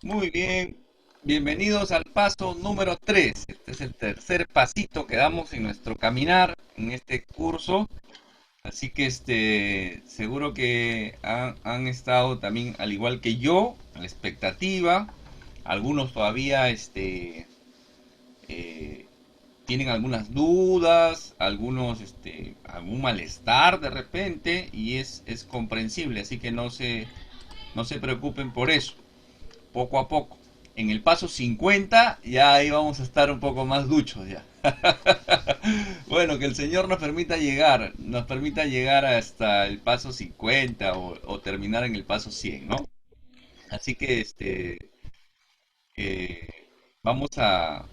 Muy bien, bienvenidos al paso número 3. Este es el tercer pasito que damos en nuestro caminar en este curso. Así que seguro que han estado también, al igual que yo, a la expectativa. Algunos todavía eh, tienen algunas dudas, algunos algún malestar de repente, y es comprensible. Así que no se preocupen por eso, poco a poco. En el paso 50 ya ahí vamos a estar un poco más duchos ya. Bueno, que el Señor nos permita llegar hasta el paso 50 o terminar en el paso 100, ¿no? Así que eh, vamos a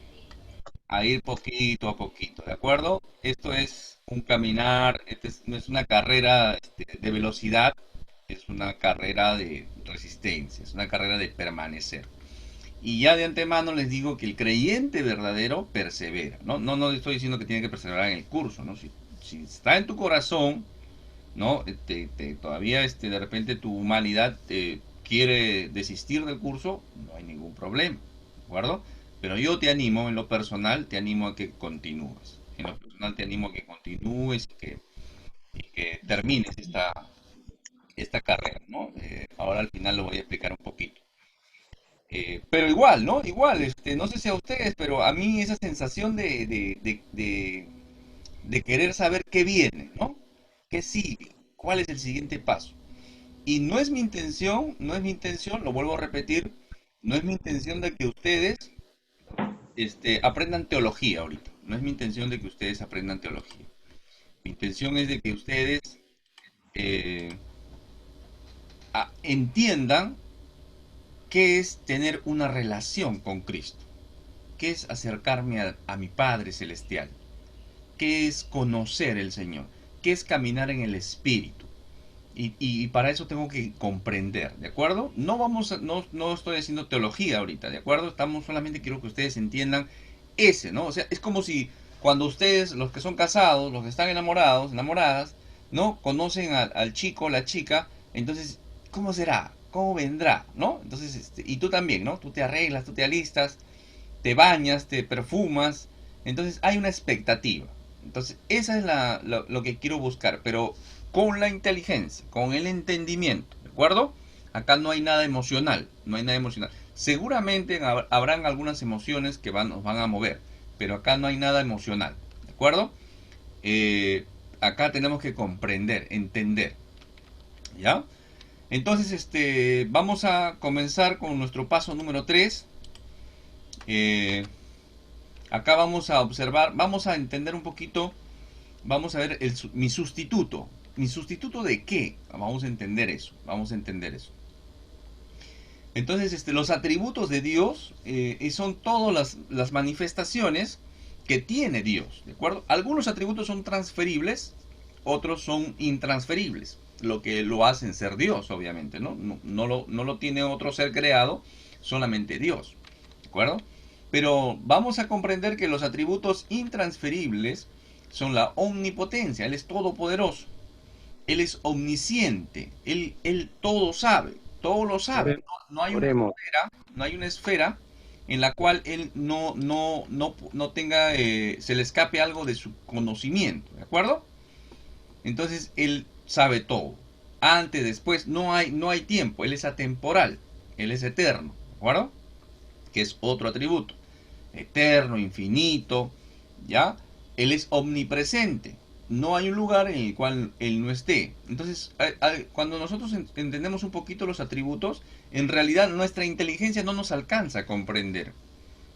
ir poquito a poquito, ¿de acuerdo? Esto es un caminar, no es una carrera de velocidad, es una carrera de resistencia, es una carrera de permanecer. Y ya de antemano les digo que el creyente verdadero persevera. No estoy diciendo que tiene que perseverar en el curso, ¿no? Si está en tu corazón, ¿no? Todavía de repente tu humanidad te quiere desistir del curso, no hay ningún problema, ¿de acuerdo? Pero yo te animo, en lo personal, te animo a que continúes. En lo personal te animo a que continúes y que termines esta carrera, ¿no? Ahora al final lo voy a explicar un poquito. Pero igual, ¿no? Igual, no sé si a ustedes, pero a mí esa sensación de querer saber qué viene, ¿no? ¿Qué sigue? ¿Cuál es el siguiente paso? Y no es mi intención, no es mi intención, lo vuelvo a repetir, no es mi intención de que ustedes aprendan teología ahorita. No es mi intención de que ustedes aprendan teología. Mi intención es de que ustedes eh, entiendan qué es tener una relación con Cristo, qué es acercarme a mi Padre Celestial, qué es conocer el Señor, qué es caminar en el Espíritu. Y para eso tengo que comprender, ¿de acuerdo? No estoy haciendo teología ahorita, ¿de acuerdo? Solamente quiero que ustedes entiendan ¿no? O sea, es como si cuando ustedes, los que son casados, los que están enamorados, enamoradas, ¿no? Conocen al chico, la chica, entonces, ¿cómo será? ¿Cómo vendrá? ¿No? Entonces, y tú también, ¿no? Tú te arreglas, tú te alistas, te bañas, te perfumas, entonces hay una expectativa. Entonces, esa es lo que quiero buscar, pero con la inteligencia, con el entendimiento, ¿de acuerdo? Acá no hay nada emocional, no hay nada emocional. Seguramente habrán algunas emociones que nos van a mover, pero acá no hay nada emocional, ¿de acuerdo? Eh, Acá tenemos que comprender, entender, ¿ya? Entonces, vamos a comenzar con nuestro paso número 3. Acá vamos a observar, vamos a entender un poquito, vamos a ver mi sustituto. ¿Mi sustituto de qué? Vamos a entender eso, vamos a entender eso. Entonces, los atributos de Dios son todas las manifestaciones que tiene Dios, ¿de acuerdo? Algunos atributos son transferibles, otros son intransferibles, lo que lo hacen ser Dios, obviamente, ¿no? No lo tiene otro ser creado, solamente Dios, ¿de acuerdo? Pero vamos a comprender que los atributos intransferibles son la omnipotencia, Él es todopoderoso, Él es omnisciente, Él todo sabe, todo lo sabe. Ore- No hay una Oremos. esfera, no hay una esfera en la cual Él no tenga, se le escape algo de su conocimiento, ¿de acuerdo? Entonces Él sabe todo. Antes, después, no hay tiempo, Él es atemporal, Él es eterno, ¿de acuerdo? Que es otro atributo. Eterno, infinito, ¿ya? Él es omnipresente. No hay un lugar en el cual Él no esté. Entonces, cuando nosotros entendemos un poquito los atributos, en realidad nuestra inteligencia no nos alcanza a comprender.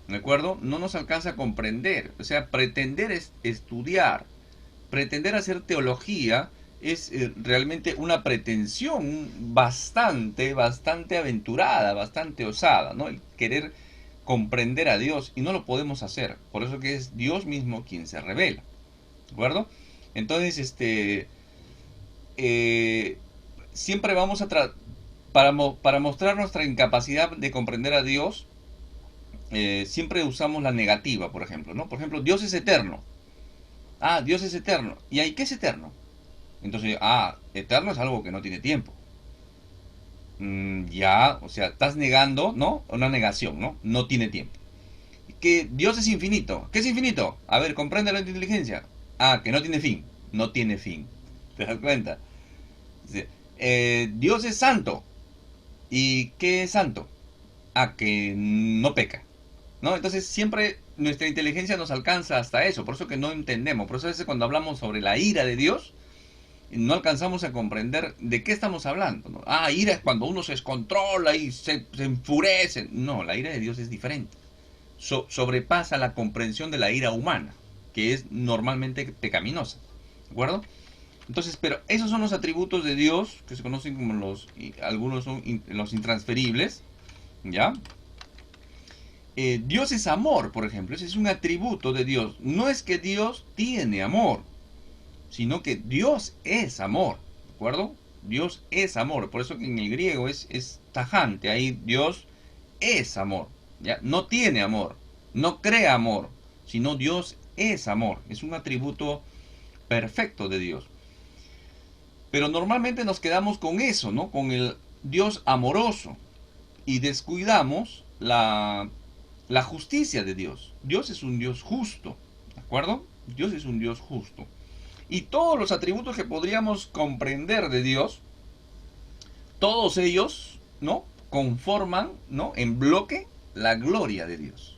¿De acuerdo? No nos alcanza a comprender. O sea, pretender estudiar, pretender hacer teología es realmente una pretensión bastante aventurada, bastante osada, ¿no? El querer comprender a Dios y no lo podemos hacer. Por eso que es Dios mismo quien se revela, ¿de acuerdo? Entonces, eh, siempre vamos a para mostrar nuestra incapacidad de comprender a Dios, siempre usamos la negativa, por ejemplo, ¿no? Por ejemplo, Dios es eterno. Ah, Dios es eterno. ¿Y ahí qué es eterno? Entonces, eterno es algo que no tiene tiempo. Ya, o sea, estás negando, ¿no? Una negación, ¿no? No tiene tiempo. Que Dios es infinito. ¿Qué es infinito? A ver, comprende la inteligencia. Ah, que no tiene fin. No tiene fin. ¿Te das cuenta? Dice, Dios es santo. ¿Y qué es santo? Ah, que no peca. ¿No? Entonces siempre nuestra inteligencia nos alcanza hasta eso. Por eso que no entendemos. Por eso a veces cuando hablamos sobre la ira de Dios, no alcanzamos a comprender de qué estamos hablando, ¿no? Ah, ira es cuando uno se descontrola y se enfurece. No, la ira de Dios es diferente. Sobrepasa la comprensión de la ira humana, que es normalmente pecaminosa. ¿De acuerdo? Entonces, pero esos son los atributos de Dios, que se conocen como algunos son los intransferibles, ¿ya? Dios es amor, por ejemplo, ese es un atributo de Dios. No es que Dios tiene amor, sino que Dios es amor, ¿de acuerdo? Dios es amor, por eso que en el griego es tajante, ahí Dios es amor, ¿ya? No tiene amor, no crea amor, sino Dios es amor, es un atributo perfecto de Dios. Pero normalmente nos quedamos con eso, ¿no? Con el Dios amoroso y descuidamos la justicia de Dios. Dios es un Dios justo, ¿de acuerdo? Dios es un Dios justo. Y todos los atributos que podríamos comprender de Dios, todos ellos, ¿no? Conforman, ¿no? En bloque la gloria de Dios.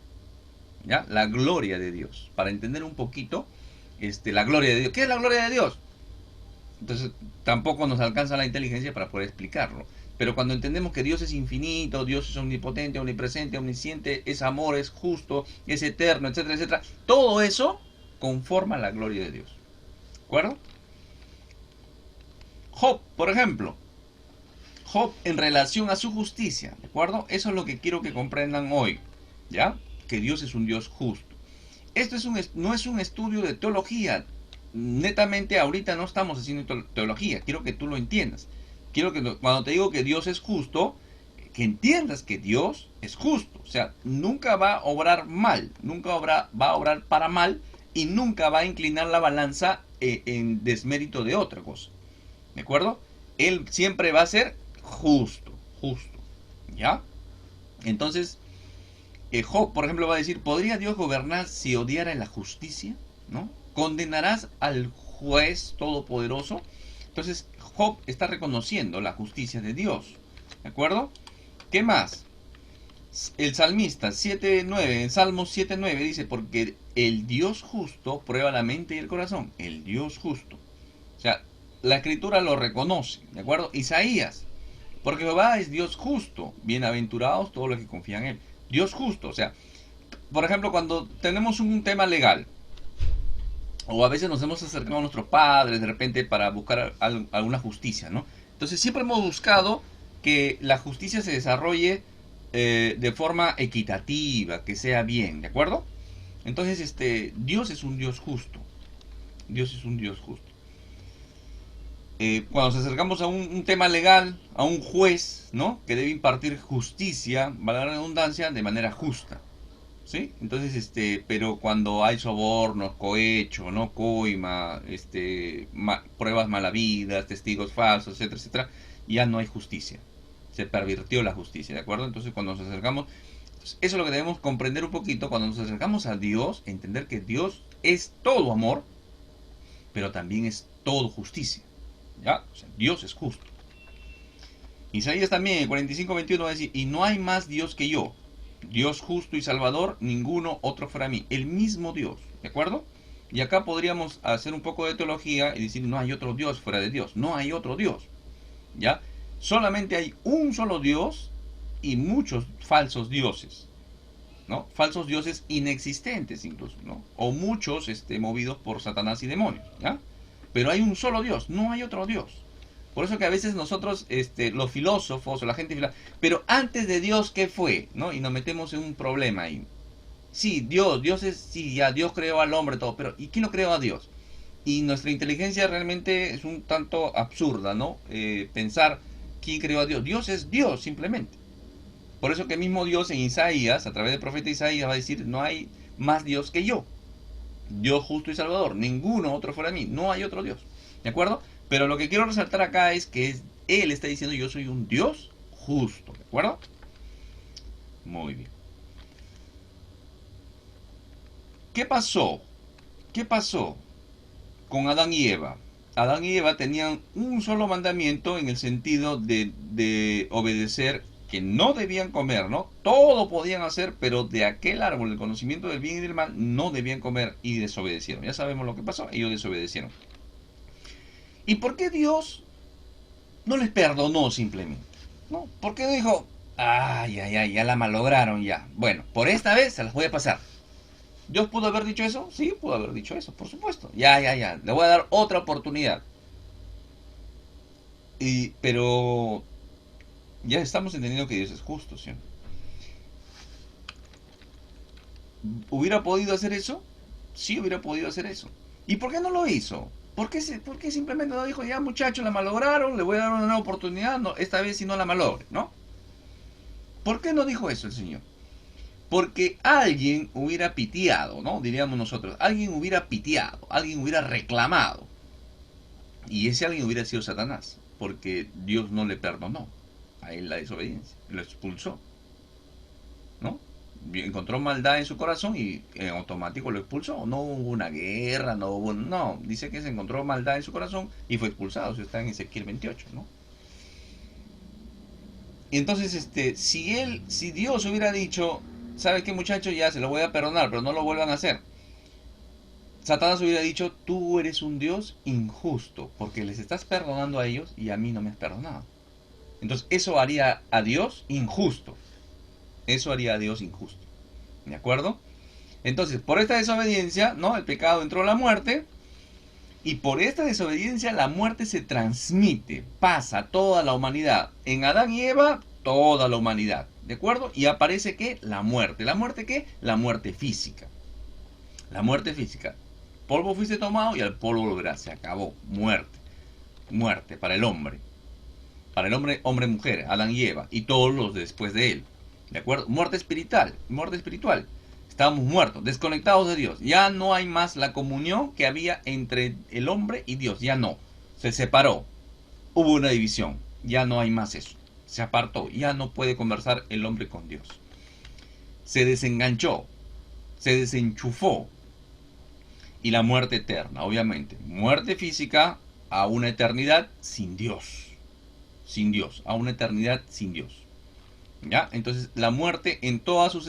¿Ya? La gloria de Dios. Para entender un poquito, la gloria de Dios. ¿Qué es la gloria de Dios? Entonces, tampoco nos alcanza la inteligencia para poder explicarlo. Pero cuando entendemos que Dios es infinito, Dios es omnipotente, omnipresente, omnisciente, es amor, es justo, es eterno, etcétera, etcétera, todo eso conforma la gloria de Dios. ¿De acuerdo? Job, por ejemplo. Job en relación a su justicia, ¿de acuerdo? Eso es lo que quiero que comprendan hoy, ¿ya? Que Dios es un Dios justo. Esto no es un estudio de teología. Netamente ahorita no estamos haciendo teología. Quiero que tú lo entiendas. Quiero que cuando te digo que Dios es justo, que entiendas que Dios es justo. O sea, nunca va a obrar mal, nunca va a obrar para mal y nunca va a inclinar la balanza en desmérito de otra cosa. ¿De acuerdo? Él siempre va a ser justo, justo. ¿Ya? Entonces, Job, por ejemplo, va a decir, ¿podría Dios gobernar si odiara la justicia? ¿No? ¿Condenarás al juez todopoderoso? Entonces, Job está reconociendo la justicia de Dios. ¿De acuerdo? ¿Qué más? El salmista 7.9, en Salmos 7.9 dice, porque el Dios justo prueba la mente y el corazón. El Dios justo. O sea, la escritura lo reconoce, ¿de acuerdo? Isaías, porque Jehová es Dios justo, bienaventurados todos los que confían en él. Dios justo, o sea, por ejemplo, cuando tenemos un tema legal, o a veces nos hemos acercado a nuestros padres de repente para buscar alguna justicia, ¿no? Entonces siempre hemos buscado que la justicia se desarrolle de forma equitativa, que sea bien, ¿de acuerdo? Entonces, Dios es un Dios justo. Dios es un Dios justo. Cuando nos acercamos a un tema legal, a un juez, ¿no? Que debe impartir justicia, valga la redundancia, de manera justa. ¿Sí? Entonces, pero cuando hay sobornos, cohecho, ¿no? Coima, pruebas malavidas, testigos falsos, etcétera, etcétera, ya no hay justicia. Se pervirtió la justicia, ¿de acuerdo? Entonces, cuando nos acercamos, eso es lo que debemos comprender un poquito. Cuando nos acercamos a Dios, entender que Dios es todo amor, pero también es todo justicia. ¿Ya? O sea, Dios es justo. Isaías también, en 45:21 va a decir, y no hay más Dios que yo. Dios justo y salvador, ninguno otro fuera mí. El mismo Dios, ¿de acuerdo? Y acá podríamos hacer un poco de teología y decir, no hay otro Dios fuera de Dios. No hay otro Dios, ¿ya? Solamente hay un solo Dios y muchos falsos dioses, ¿no? Falsos dioses inexistentes incluso, ¿no? O muchos movidos por Satanás y demonios, ¿ya? Pero hay un solo Dios, no hay otro Dios. Por eso que a veces nosotros, los filósofos o la gente, pero antes de Dios, ¿qué fue? ¿No? Y nos metemos en un problema ahí. Sí, Dios es, sí, ya Dios creó al hombre, todo, pero ¿y quién lo creó a Dios? Y nuestra inteligencia realmente es un tanto absurda, ¿no? Pensar quién creó a Dios. Dios es Dios, simplemente. Por eso que el mismo Dios en Isaías, a través del profeta Isaías, va a decir, no hay más Dios que yo. Dios justo y salvador, ninguno otro fuera de mí, no hay otro Dios. ¿De acuerdo? Pero lo que quiero resaltar acá es que Él está diciendo, yo soy un Dios injusto, ¿de acuerdo? Muy bien. ¿Qué pasó? ¿Qué pasó con Adán y Eva? Adán y Eva tenían un solo mandamiento en el sentido de obedecer, que no debían comer, ¿no? Todo podían hacer, pero de aquel árbol, el conocimiento del bien y del mal, no debían comer y desobedecieron. Ya sabemos lo que pasó, ellos desobedecieron. ¿Y por qué Dios no les perdonó simplemente? ¿No? ¿Por qué no dijo, ay, ay, ay, ya la malograron ya? Bueno, por esta vez se las voy a pasar. ¿Dios pudo haber dicho eso? Sí, pudo haber dicho eso, por supuesto. Ya, ya, ya, le voy a dar otra oportunidad. Pero ya estamos entendiendo que Dios es justo, ¿sí? ¿Hubiera podido hacer eso? Sí, hubiera podido hacer eso. ¿Y por qué no lo hizo? ¿Por qué simplemente no dijo, ya muchachos, la malograron, le voy a dar una nueva oportunidad, no, esta vez si no la malogre, ¿no? ¿Por qué no dijo eso el Señor? Porque alguien hubiera piteado, ¿no? Diríamos nosotros, alguien hubiera piteado, alguien hubiera reclamado. Y ese alguien hubiera sido Satanás, porque Dios no le perdonó a él la desobediencia, lo expulsó, ¿no? Encontró maldad en su corazón y en automático lo expulsó. No hubo una guerra, no hubo... No, dice que se encontró maldad en su corazón y fue expulsado. Eso está en Ezequiel 28, ¿no? Y entonces, si Dios hubiera dicho, ¿sabes qué, muchacho? Ya se lo voy a perdonar, pero no lo vuelvan a hacer. Satanás hubiera dicho, tú eres un Dios injusto, porque les estás perdonando a ellos y a mí no me has perdonado. Entonces, eso haría a Dios injusto. Eso haría a Dios injusto. ¿De acuerdo? Entonces, por esta desobediencia, ¿no? El pecado entró a la muerte. Y por esta desobediencia la muerte se transmite, pasa a toda la humanidad. En Adán y Eva, toda la humanidad. ¿De acuerdo? Y aparece ¿qué? La muerte. ¿La muerte qué? La muerte física. La muerte física. Polvo fuiste tomado y al polvo volverás. Se acabó. Muerte. Muerte para el hombre. Para el hombre, hombre, mujer, Adán y Eva. Y todos los después de él. ¿De acuerdo? Muerte espiritual. Muerte espiritual. Estábamos muertos, desconectados de Dios. Ya no hay más la comunión que había entre el hombre y Dios. Ya no. Se separó. Hubo una división. Ya no hay más eso. Se apartó. Ya no puede conversar el hombre con Dios. Se desenganchó. Se desenchufó. Y la muerte eterna, obviamente. Muerte física a una eternidad sin Dios. Sin Dios. A una eternidad sin Dios. ¿Ya? Entonces la muerte en toda su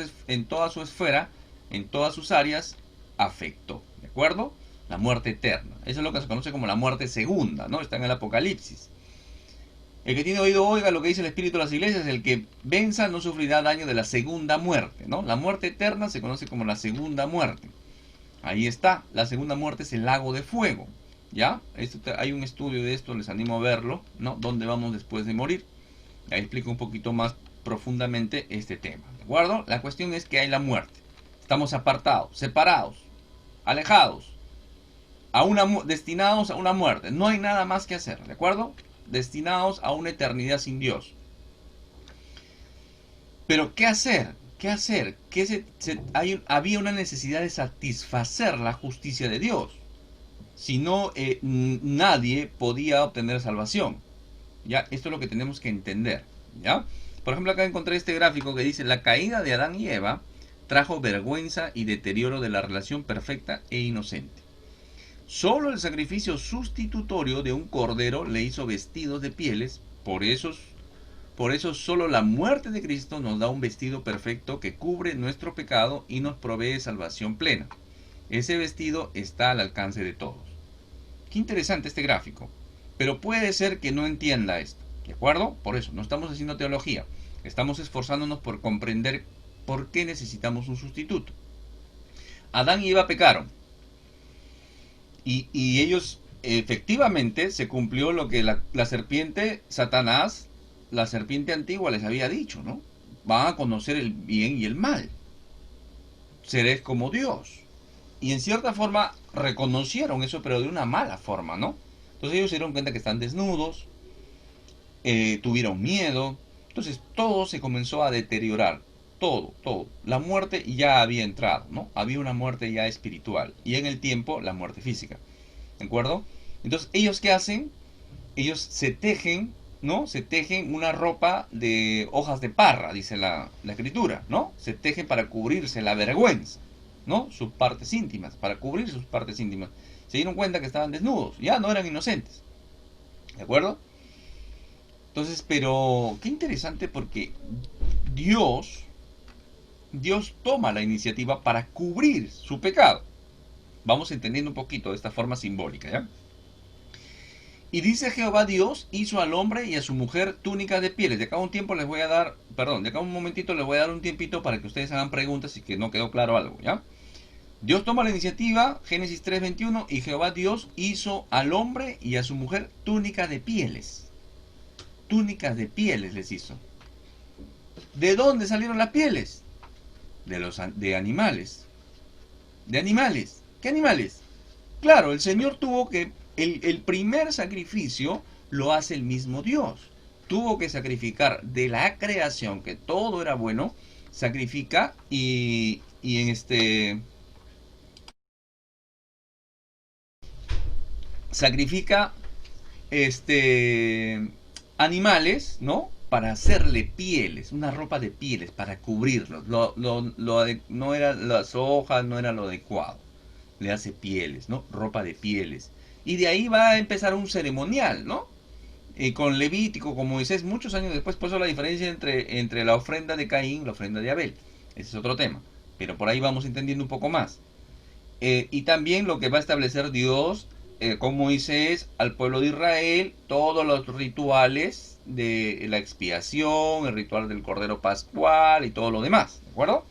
esfera, en todas sus áreas, afectó. ¿De acuerdo? La muerte eterna. Eso es lo que se conoce como la muerte segunda, ¿no? Está en el Apocalipsis. El que tiene oído oiga lo que dice el Espíritu de las iglesias. El que venza no sufrirá daño de la segunda muerte, ¿no? La muerte eterna se conoce como la segunda muerte. Ahí está. La segunda muerte es el lago de fuego. ¿Ya? Hay un estudio de esto, les animo a verlo, ¿no? ¿Dónde vamos después de morir? Ahí explico un poquito más profundamente este tema. ¿De acuerdo? La cuestión es que hay la muerte. Estamos apartados, separados, alejados, destinados a una muerte. No hay nada más que hacer, ¿de acuerdo? Destinados a una eternidad sin Dios. Pero ¿qué hacer? ¿Qué hacer? Había una necesidad de satisfacer la justicia de Dios. Si no, nadie podía obtener salvación. ¿Ya? Esto es lo que tenemos que entender. ¿Ya? Por ejemplo, acá encontré este gráfico que dice: la caída de Adán y Eva trajo vergüenza y deterioro de la relación perfecta e inocente. Solo el sacrificio sustitutorio de un cordero le hizo vestidos de pieles. Por eso solo la muerte de Cristo nos da un vestido perfecto que cubre nuestro pecado y nos provee salvación plena. Ese vestido está al alcance de todos. Qué interesante este gráfico. Pero puede ser que no entienda esto. ¿De acuerdo? Por eso, no estamos haciendo teología. Estamos esforzándonos por comprender por qué necesitamos un sustituto. Adán y Eva pecaron. Y ellos, efectivamente, se cumplió lo que la serpiente, Satanás, la serpiente antigua les había dicho, ¿no? Van a conocer el bien y el mal. Seréis como Dios. Y en cierta forma reconocieron eso, pero de una mala forma, ¿no? Entonces ellos se dieron cuenta que están desnudos, tuvieron miedo. Entonces todo se comenzó a deteriorar. Todo, todo. La muerte ya había entrado, ¿no? Había una muerte ya espiritual. Y en el tiempo, la muerte física. ¿De acuerdo? Entonces, ¿ellos qué hacen? Ellos se tejen ¿no? Se tejen una ropa de hojas de parra, dice la escritura, ¿no? Se tejen para cubrirse la vergüenza, ¿no? Sus partes íntimas, para cubrir sus partes íntimas. Se dieron cuenta que estaban desnudos, ya no eran inocentes, ¿de acuerdo? Entonces, pero qué interesante porque Dios, Dios toma la iniciativa para cubrir su pecado. Vamos entendiendo un poquito de esta forma simbólica, ¿ya? Y dice Jehová Dios, hizo al hombre y a su mujer túnicas de pieles. De acá a un tiempo les voy a dar, perdón, de acá a un momentito les voy a dar un tiempito para que ustedes hagan preguntas y que no quedó claro algo, ¿ya? Dios toma la iniciativa, Génesis 3:21, y Jehová Dios hizo al hombre y a su mujer túnicas de pieles. Túnicas de pieles les hizo. ¿De dónde salieron las pieles? De animales. ¿De animales? ¿Qué animales? Claro, el Señor tuvo que, el primer sacrificio lo hace el mismo Dios. Tuvo que sacrificar de la creación, que todo era bueno, sacrifica y en sacrifica animales, ¿no? Para hacerle pieles, una ropa de pieles para cubrirlos. No eran las hojas, no era lo adecuado. Le hace pieles, ¿no? Ropa de pieles. Y de ahí va a empezar un ceremonial, ¿no? Con Levítico, con Moisés, muchos años después, por eso la diferencia entre la ofrenda de Caín y la ofrenda de Abel. Ese es otro tema. Pero por ahí vamos entendiendo un poco más. Y también lo que va a establecer Dios con Moisés al pueblo de Israel, todos los rituales de la expiación, el ritual del Cordero Pascual y todo lo demás, ¿de acuerdo?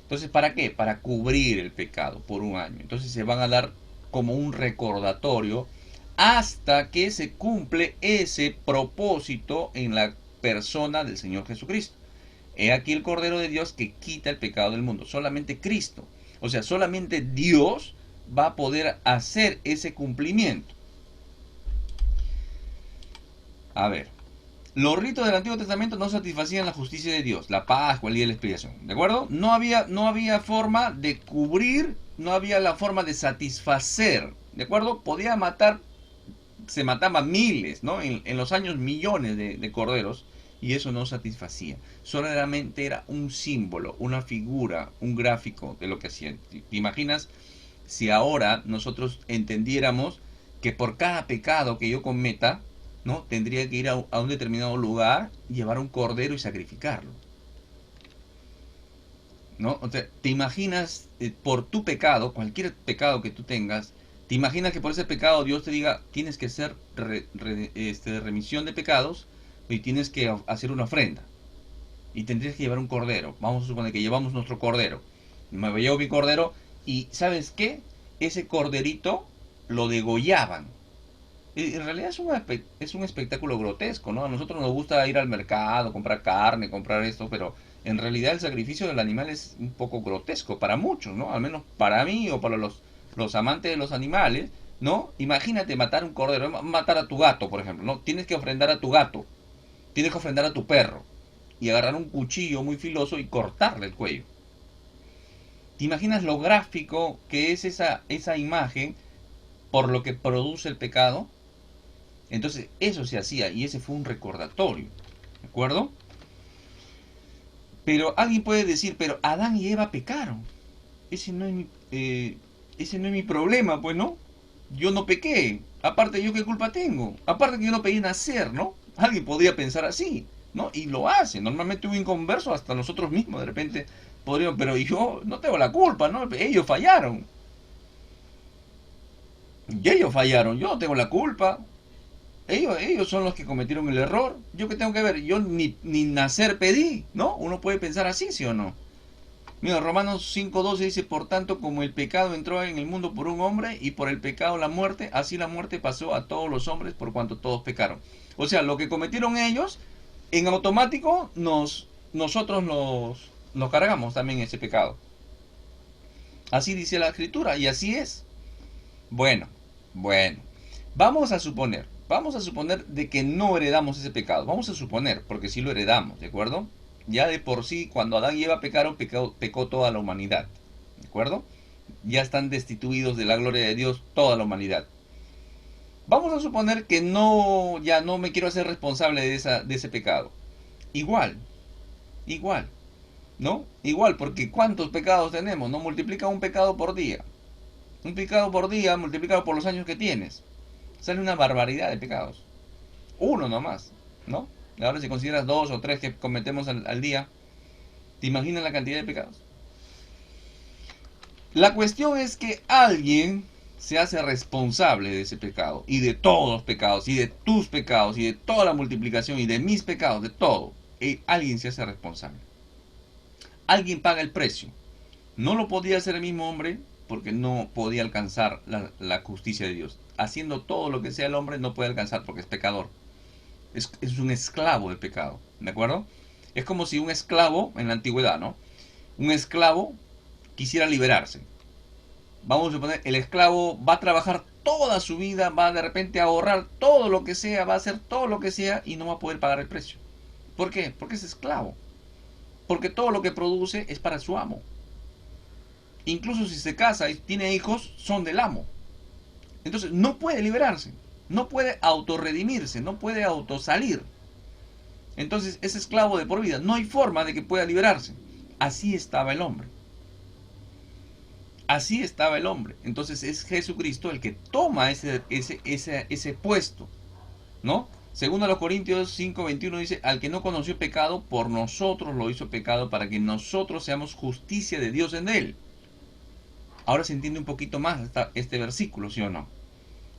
Entonces, ¿para qué? Para cubrir el pecado por un año. Entonces se van a dar como un recordatorio hasta que se cumple ese propósito en la persona del Señor Jesucristo. He aquí el Cordero de Dios que quita el pecado del mundo. Solamente Cristo. O sea, solamente Dios va a poder hacer ese cumplimiento. A ver, los ritos del Antiguo Testamento no satisfacían la justicia de Dios, la Pascua, el día de la expiación, ¿de acuerdo? No había forma de cubrir, no había la forma de satisfacer, ¿de acuerdo? Podía matar, se mataban miles, ¿no? En los años millones de corderos y eso no satisfacía. Solamente era un símbolo, una figura, un gráfico de lo que hacían. ¿Te imaginas si ahora nosotros entendiéramos que por cada pecado que yo cometa, ¿no? Tendría que ir a un determinado lugar, llevar un cordero y sacrificarlo, ¿no? O sea, te imaginas por tu pecado, cualquier pecado que tú tengas, te imaginas que por ese pecado Dios te diga, tienes que hacer remisión de pecados y tienes que hacer una ofrenda. Y tendrías que llevar un cordero. Vamos a suponer que llevamos nuestro cordero. Me llevo mi cordero y ¿sabes qué? Ese corderito lo degollaban. En realidad es un espectáculo grotesco, ¿no? A nosotros nos gusta ir al mercado, comprar carne, comprar esto, pero en realidad el sacrificio del animal es un poco grotesco para muchos, ¿no? Al menos para mí o para los amantes de los animales, ¿no? Imagínate matar un cordero, matar a tu gato, por ejemplo, ¿no? Tienes que ofrendar a tu gato, tienes que ofrendar a tu perro y agarrar un cuchillo muy filoso y cortarle el cuello. ¿Te imaginas lo gráfico que es esa imagen por lo que produce el pecado? Entonces eso se hacía y ese fue un recordatorio, ¿de acuerdo? Pero alguien puede decir, pero Adán y Eva pecaron. Ese no es ese no es mi problema, pues, ¿no? Yo no pequé. Aparte, ¿yo qué culpa tengo? Aparte que yo no pedí nacer, ¿no? Alguien podría pensar así, ¿no? Y lo hace. Normalmente un inconverso, hasta nosotros mismos, de repente, podríamos, pero yo no tengo la culpa, ¿no? Ellos fallaron. Y ellos fallaron. Yo no tengo la culpa. Ellos son los que cometieron el error. ¿Yo qué tengo que ver? Yo ni nacer pedí, ¿no? Uno puede pensar así, ¿sí o no? Mira, Romanos 5:12 dice, por tanto, como el pecado entró en el mundo por un hombre y por el pecado la muerte, así la muerte pasó a todos los hombres por cuanto todos pecaron. O sea, lo que cometieron ellos, en automático nosotros nos cargamos también ese pecado. Así dice la escritura y así es. Bueno, bueno. Vamos a suponer de que no heredamos ese pecado. Vamos a suponer, porque sí lo heredamos, ¿de acuerdo? Ya de por sí, cuando Adán y Eva pecaron, pecó toda la humanidad, ¿de acuerdo? Ya están destituidos de la gloria de Dios toda la humanidad. Vamos a suponer que no, ya no me quiero hacer responsable de ese pecado. Igual, igual, ¿no? Igual, porque ¿cuántos pecados tenemos? No multiplica un pecado por día. Un pecado por día multiplicado por los años que tienes. Sale una barbaridad de pecados. Uno nomás, ¿no? Ahora si consideras dos o tres que cometemos al día, ¿te imaginas la cantidad de pecados? La cuestión es que alguien se hace responsable de ese pecado, y de todos los pecados, y de tus pecados, y de toda la multiplicación, y de mis pecados, de todo. Y alguien se hace responsable. Alguien paga el precio. No lo podía hacer el mismo hombre porque no podía alcanzar la justicia de Dios. Haciendo todo lo que sea el hombre no puede alcanzar porque es pecador. Es un esclavo del pecado. ¿De acuerdo? Es como si un esclavo en la antigüedad, ¿no? Un esclavo quisiera liberarse. Vamos a suponer, el esclavo va a trabajar toda su vida, va de repente a ahorrar todo lo que sea, va a hacer todo lo que sea y no va a poder pagar el precio. ¿Por qué? Porque es esclavo. Porque todo lo que produce es para su amo. Incluso si se casa y tiene hijos, son del amo. Entonces no puede liberarse, no puede autorredimirse, no puede autosalir. Entonces es esclavo de por vida, no hay forma de que pueda liberarse. Así estaba el hombre. Así estaba el hombre. Entonces es Jesucristo el que toma ese puesto, ¿no? Segundo a los Corintios 5:21 dice, al que no conoció pecado, por nosotros lo hizo pecado para que nosotros seamos justicia de Dios en él. Ahora se entiende un poquito más este versículo, ¿sí o no?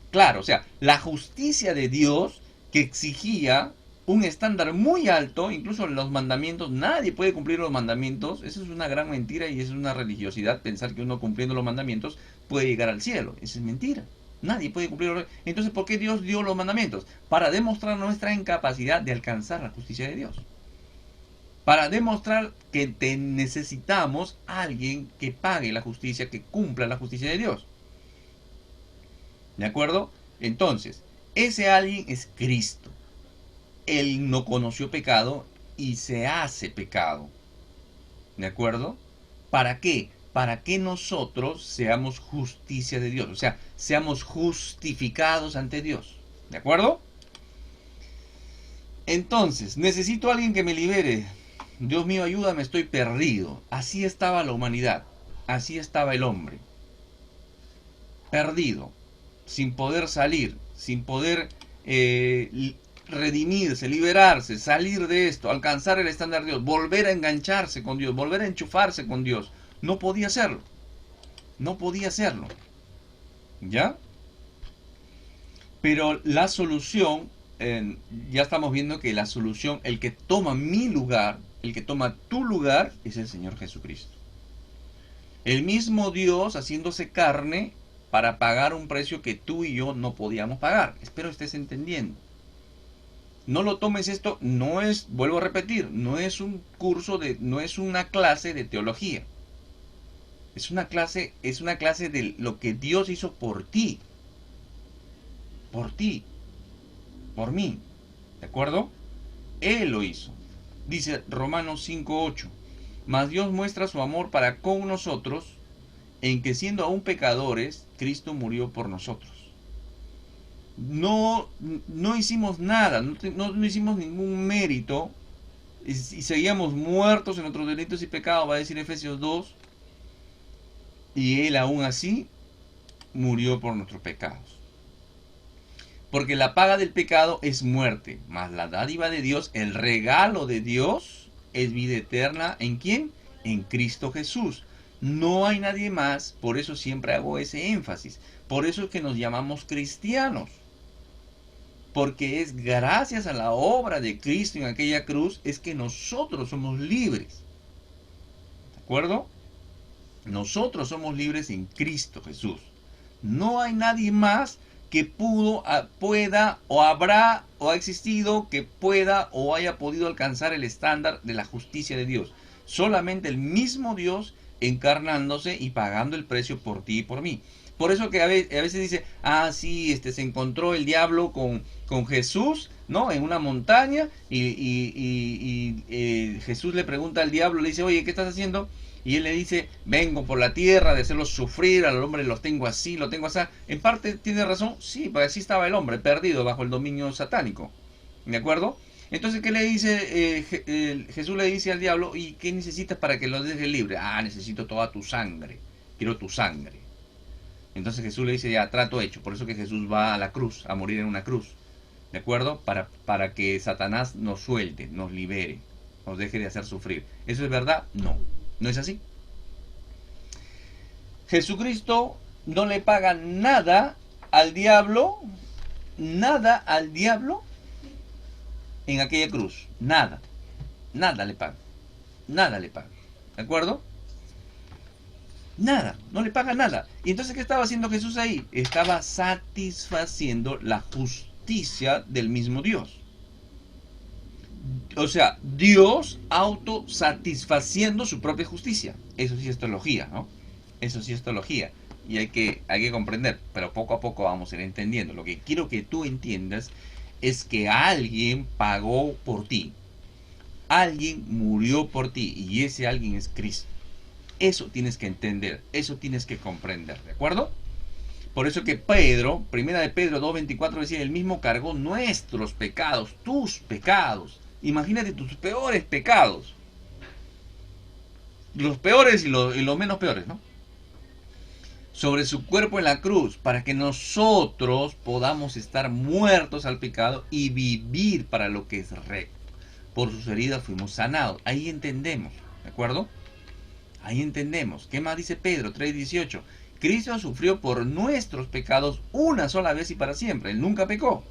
Claro, o sea, la justicia de Dios que exigía un estándar muy alto, incluso en los mandamientos, nadie puede cumplir los mandamientos. Eso es una gran mentira y es una religiosidad pensar que uno cumpliendo los mandamientos puede llegar al cielo. Eso es mentira. Nadie puede cumplir. Entonces, ¿por qué Dios dio los mandamientos? Para demostrar nuestra incapacidad de alcanzar la justicia de Dios. Para demostrar que necesitamos a alguien que pague la justicia, que cumpla la justicia de Dios. ¿De acuerdo? Entonces, ese alguien es Cristo. Él no conoció pecado y se hace pecado. ¿De acuerdo? ¿Para qué? Para que nosotros seamos justicia de Dios. O sea, seamos justificados ante Dios. ¿De acuerdo? Entonces, necesito a alguien que me libere. Dios mío, ayúdame, estoy perdido. Así estaba la humanidad. Así estaba el hombre. Perdido. Sin poder salir. Sin poder redimirse, liberarse, salir de esto, alcanzar el estándar de Dios, volver a engancharse con Dios, volver a enchufarse con Dios. No podía hacerlo. No podía hacerlo. ¿Ya? Pero la solución, ya estamos viendo que la solución, el que toma mi lugar, el que toma tu lugar, es el Señor Jesucristo. El mismo Dios haciéndose carne para pagar un precio que tú y yo no podíamos pagar. Espero estés entendiendo. No lo tomes esto, no es, vuelvo a repetir, no es un curso no es una clase de teología. Es una clase de lo que Dios hizo por ti. Por ti. Por mí. ¿De acuerdo? Él lo hizo. Dice Romanos 5:8. Mas Dios muestra su amor para con nosotros en que siendo aún pecadores, Cristo murió por nosotros. No hicimos nada, no hicimos ningún mérito y seguíamos muertos en nuestros delitos y pecados, va a decir Efesios 2, y Él aún así murió por nuestros pecados. Porque la paga del pecado es muerte, mas la dádiva de Dios, el regalo de Dios, es vida eterna. ¿En quién? En Cristo Jesús. No hay nadie más, por eso siempre hago ese énfasis. Por eso es que nos llamamos cristianos. Porque es gracias a la obra de Cristo en aquella cruz es que nosotros somos libres. ¿De acuerdo? Nosotros somos libres en Cristo Jesús. No hay nadie más que pueda o habrá o ha existido que pueda o haya podido alcanzar el estándar de la justicia de Dios. Solamente el mismo Dios encarnándose y pagando el precio por ti y por mí. Por eso que a veces dice, ah, sí, se encontró el diablo con Jesús, ¿no? En una montaña Jesús le pregunta al diablo, le dice, oye, ¿qué estás haciendo? Y él le dice, vengo por la tierra de hacerlos sufrir, al hombre los tengo así, lo tengo así. En parte tiene razón, sí, porque así estaba el hombre, perdido bajo el dominio satánico. ¿De acuerdo? Entonces, ¿qué le dice? Jesús le dice al diablo, ¿y qué necesitas para que lo dejes libre? Ah, necesito toda tu sangre, quiero tu sangre. Entonces Jesús le dice, ya, trato hecho. Por eso que Jesús va a la cruz, a morir en una cruz. ¿De acuerdo? Para que Satanás nos suelte, nos libere, nos deje de hacer sufrir. ¿Eso es verdad? No, no es así. Jesucristo no le paga nada al diablo en aquella cruz. Nada. Nada le paga. Nada le paga. ¿De acuerdo? Nada. No le paga nada. ¿Y entonces qué estaba haciendo Jesús ahí? Estaba satisfaciendo la justicia del mismo Dios. O sea, Dios autosatisfaciendo su propia justicia. Eso sí es teología, ¿no? Eso sí es teología. Y hay que comprender, pero poco a poco vamos a ir entendiendo. Lo que quiero que tú entiendas es que alguien pagó por ti. Alguien murió por ti y ese alguien es Cristo. Eso tienes que entender, eso tienes que comprender, ¿de acuerdo? Por eso que Pedro, primera de Pedro 2:24 decía, el mismo cargó nuestros pecados, tus pecados. Imagínate tus peores pecados. Los peores y los menos peores, ¿no? Sobre su cuerpo en la cruz, para que nosotros podamos estar muertos al pecado y vivir para lo que es recto. Por sus heridas fuimos sanados. Ahí entendemos, ¿de acuerdo? Ahí entendemos. ¿Qué más dice Pedro 3:18? Cristo sufrió por nuestros pecados una sola vez y para siempre. Él nunca pecó.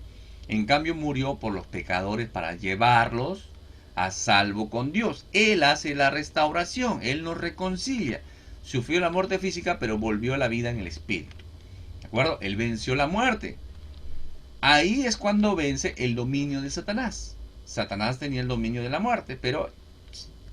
En cambio murió por los pecadores para llevarlos a salvo con Dios. Él hace la restauración. Él nos reconcilia. Sufrió la muerte física, pero volvió a la vida en el espíritu. ¿De acuerdo? Él venció la muerte. Ahí es cuando vence el dominio de Satanás. Satanás tenía el dominio de la muerte, pero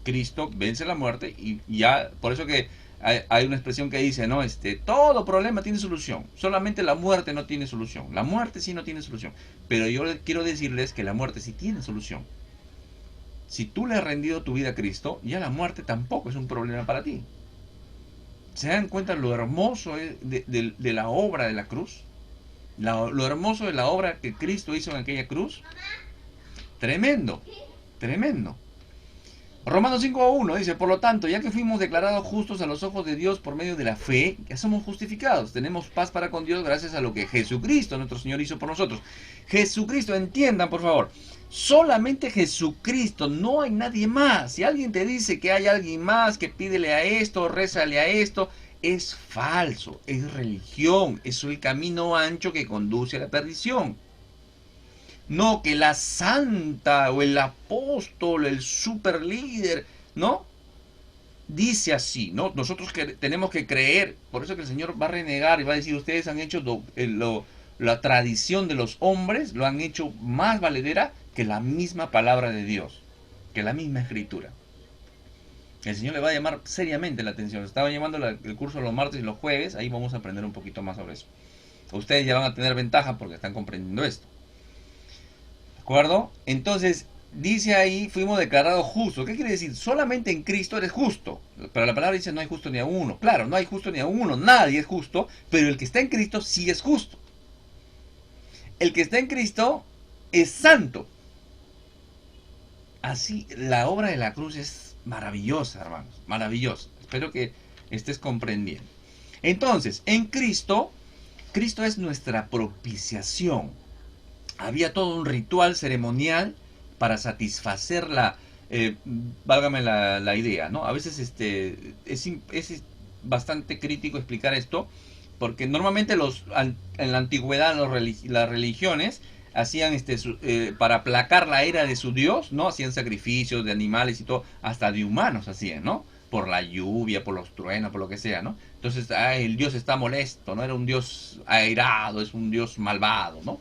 Cristo vence la muerte y ya, por eso que hay una expresión que dice, no, todo problema tiene solución, solamente la muerte no tiene solución. La muerte sí no tiene solución, pero yo quiero decirles que la muerte sí tiene solución. Si tú le has rendido tu vida a Cristo, ya la muerte tampoco es un problema para ti. ¿Se dan cuenta lo hermoso de la obra de la cruz? Lo hermoso de la obra que Cristo hizo en aquella cruz. Tremendo, tremendo. Romanos 5:1 dice, por lo tanto, ya que fuimos declarados justos a los ojos de Dios por medio de la fe, ya somos justificados. Tenemos paz para con Dios gracias a lo que Jesucristo, nuestro Señor, hizo por nosotros. Jesucristo, entiendan por favor, solamente Jesucristo, no hay nadie más. Si alguien te dice que hay alguien más, que pídele a esto, rézale a esto, es falso, es religión, es el camino ancho que conduce a la perdición. No, que la santa o el apóstol, el super líder, ¿no? Dice así, ¿no? Nosotros tenemos que creer, por eso que el Señor va a renegar y va a decir, ustedes han hecho la tradición de los hombres, lo han hecho más valedera que la misma palabra de Dios, que la misma escritura. El Señor le va a llamar seriamente la atención. Estaba llamando el curso los martes y los jueves, ahí vamos a aprender un poquito más sobre eso. Ustedes ya van a tener ventaja porque están comprendiendo esto. ¿De acuerdo? Entonces, dice ahí, fuimos declarados justos. ¿Qué quiere decir? Solamente en Cristo eres justo. Pero la palabra dice, no hay justo ni a uno. Claro, no hay justo ni a uno. Nadie es justo. Pero el que está en Cristo sí es justo. El que está en Cristo es santo. Así, la obra de la cruz es maravillosa, hermanos. Maravillosa. Espero que estés comprendiendo. Entonces, en Cristo, Cristo es nuestra propiciación. Había todo un ritual ceremonial para satisfacer válgame la idea, ¿no? A veces es bastante crítico explicar esto, porque normalmente en la antigüedad las religiones hacían para aplacar la ira de su Dios, ¿no? Hacían sacrificios de animales y todo, hasta de humanos hacían, ¿no? Por la lluvia, por los truenos, por lo que sea, ¿no? Entonces, el Dios está molesto, ¿no? Era un Dios airado, es un Dios malvado, ¿no?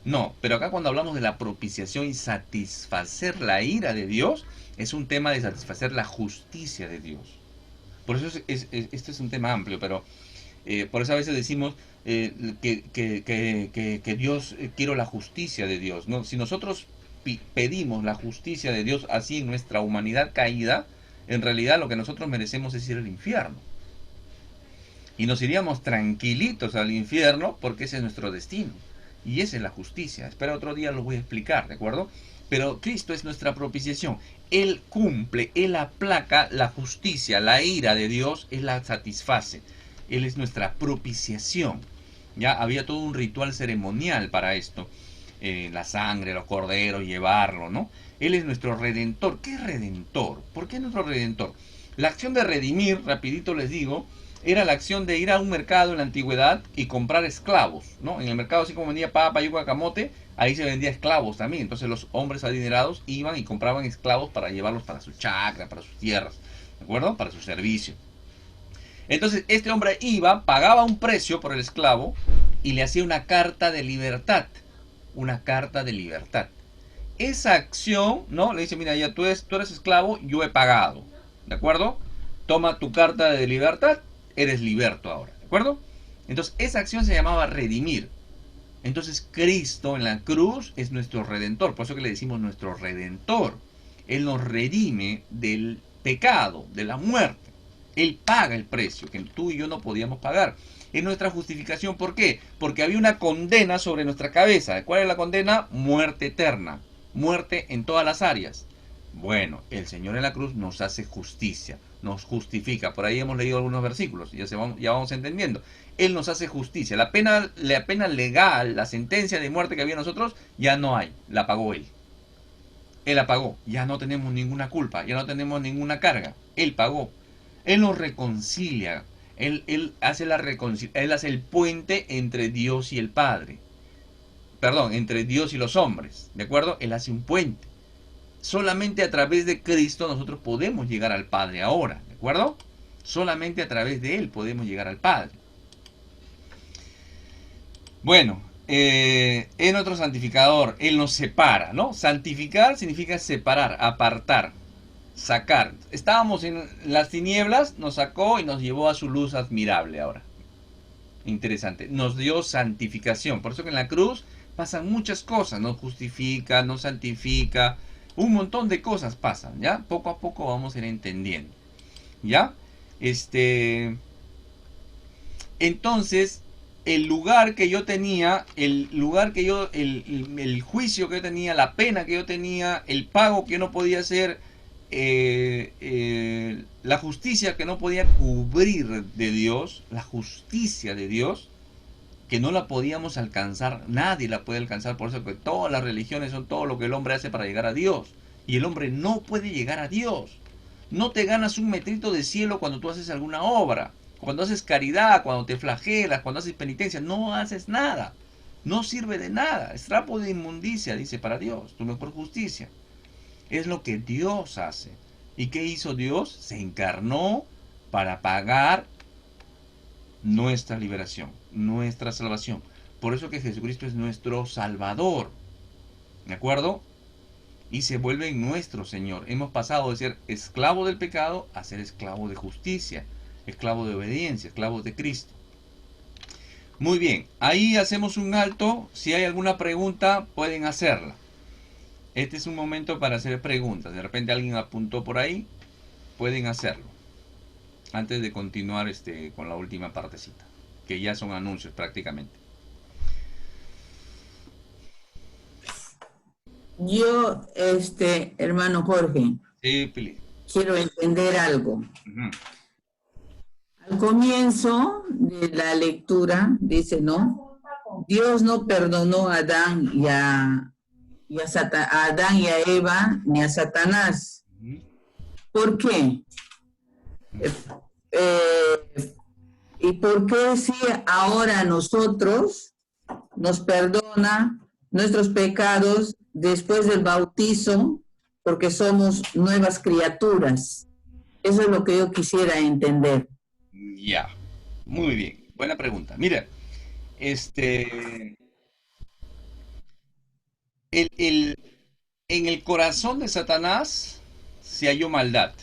No, pero acá cuando hablamos de la propiciación y satisfacer la ira de Dios, es un tema de satisfacer la justicia de Dios. Por eso este es un tema amplio, pero Por eso a veces decimos que Dios, quiero la justicia de Dios, ¿no? Si nosotros pedimos la justicia de Dios así en nuestra humanidad caída, en realidad lo que nosotros merecemos es ir al infierno. Y nos iríamos tranquilitos al infierno porque ese es nuestro destino. Y esa es la justicia. Espera, otro día lo voy a explicar, ¿de acuerdo? Pero Cristo es nuestra propiciación. Él cumple, Él aplaca la justicia, la ira de Dios, Él la satisface. Él es nuestra propiciación. Ya había todo un ritual ceremonial para esto. La sangre, los corderos, llevarlo, ¿no? Él es nuestro redentor. ¿Qué es redentor? ¿Por qué es nuestro redentor? La acción de redimir, rapidito les digo, era la acción de ir a un mercado en la antigüedad y comprar esclavos, ¿no? En el mercado, así como vendía papa, yuca, camote, ahí se vendía esclavos también. Entonces los hombres adinerados iban y compraban esclavos para llevarlos para su chacra, para sus tierras, ¿de acuerdo? Para su servicio. Entonces este hombre iba, pagaba un precio por el esclavo y le hacía una carta de libertad. Una carta de libertad. Esa acción, ¿no? Le dice, mira, ya tú eres esclavo, yo he pagado, ¿de acuerdo? Toma tu carta de libertad, eres liberto ahora, ¿de acuerdo? Entonces esa acción se llamaba redimir. Entonces Cristo en la cruz es nuestro redentor, por eso que le decimos nuestro redentor. Él nos redime del pecado, de la muerte. Él paga el precio que tú y yo no podíamos pagar. Es nuestra justificación, ¿por qué? Porque había una condena sobre nuestra cabeza. ¿Cuál es la condena? Muerte eterna. Muerte en todas las áreas. Bueno, el Señor en la cruz nos hace justicia, nos justifica. Por ahí hemos leído algunos versículos, ya vamos entendiendo. Él nos hace justicia. La pena legal, la sentencia de muerte que había en nosotros, ya no hay. La pagó Él. Él la pagó. Ya no tenemos ninguna culpa, ya no tenemos ninguna carga. Él pagó. Él nos reconcilia. Él hace Él hace el puente entre Dios y el Padre. Perdón, entre Dios y los hombres. ¿De acuerdo? Él hace un puente. Solamente a través de Cristo nosotros podemos llegar al Padre ahora, ¿de acuerdo? Solamente a través de Él podemos llegar al Padre. Bueno, en otro santificador, Él nos separa, ¿no? Santificar significa separar, apartar, sacar. Estábamos en las tinieblas, nos sacó y nos llevó a su luz admirable ahora. Interesante. Nos dio santificación. Por eso que en la cruz pasan muchas cosas. Nos justifica, nos santifica. Un montón de cosas pasan, ¿ya? Poco a poco vamos a ir entendiendo. ¿Ya? Entonces, el lugar que yo tenía, el juicio que yo tenía, la pena que yo tenía, el pago que yo no podía hacer, la justicia que no podía cubrir de Dios, la justicia de Dios, que no la podíamos alcanzar, nadie la puede alcanzar, por eso que todas las religiones son todo lo que el hombre hace para llegar a Dios, y el hombre no puede llegar a Dios. No te ganas un metrito de cielo cuando tú haces alguna obra, cuando haces caridad, cuando te flagelas, cuando haces penitencia, no haces nada, no sirve de nada, es trapo de inmundicia, dice para Dios, tu mejor justicia. Es lo que Dios hace. ¿Y qué hizo Dios? Se encarnó para pagar nuestra liberación, nuestra salvación. Por eso que Jesucristo es nuestro Salvador. ¿De acuerdo? Y se vuelve nuestro Señor. Hemos pasado de ser esclavo del pecado a ser esclavo de justicia, esclavo de obediencia, esclavo de Cristo. Muy bien, ahí hacemos un alto. Si hay alguna pregunta, pueden hacerla. Este es un momento para hacer preguntas. De repente alguien apuntó por ahí, pueden hacerlo. Antes de continuar con la última partecita, que ya son anuncios prácticamente. Yo, hermano Jorge, Sí, Pili. quiero entender algo. Ujú. Al comienzo de la lectura dice, ¿no? Dios no perdonó a Adán a Adán y a Eva ni a Satanás. Ujú. ¿Por qué? Eh, ¿Y por qué si ahora a nosotros nos perdona nuestros pecados después del bautizo porque somos nuevas criaturas? Eso es lo que yo quisiera entender. Ya, muy bien. Buena pregunta. Mira, este, el, en el corazón de Satanás se halló maldad,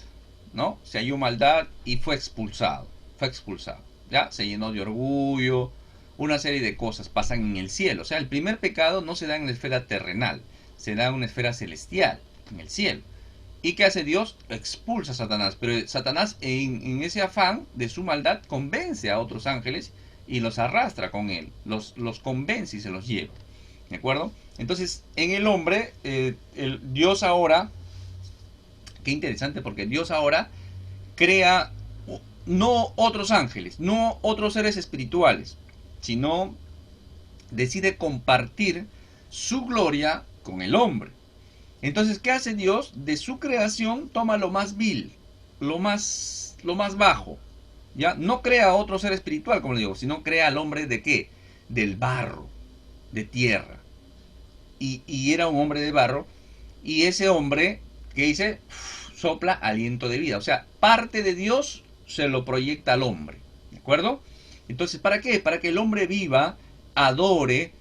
¿no? Se halló maldad y fue expulsado, fue expulsado. ¿ya? Se llenó de orgullo, una serie de cosas pasan en el cielo. O sea, el primer pecado no se da en la esfera terrenal, se da en una esfera celestial, en el cielo. ¿Y qué hace Dios? Expulsa a Satanás. Pero Satanás, en ese afán de su maldad, convence a otros ángeles y los arrastra con él. Los convence y se los lleva. ¿De acuerdo? Entonces, en el hombre, Dios ahora, qué interesante, porque Dios ahora crea no otros ángeles, no otros seres espirituales, sino decide compartir su gloria con el hombre. Entonces, ¿qué hace Dios? De su creación toma lo más vil, lo más bajo. ¿Ya? No crea otro ser espiritual, como le digo, sino crea al hombre de qué? Del barro, de tierra. Y era un hombre de barro. Y ese hombre, ¿qué dice? Sopla aliento de vida. O sea, parte de Dios se lo proyecta al hombre. ¿De acuerdo? Entonces, ¿para qué? Para que el hombre viva, adore,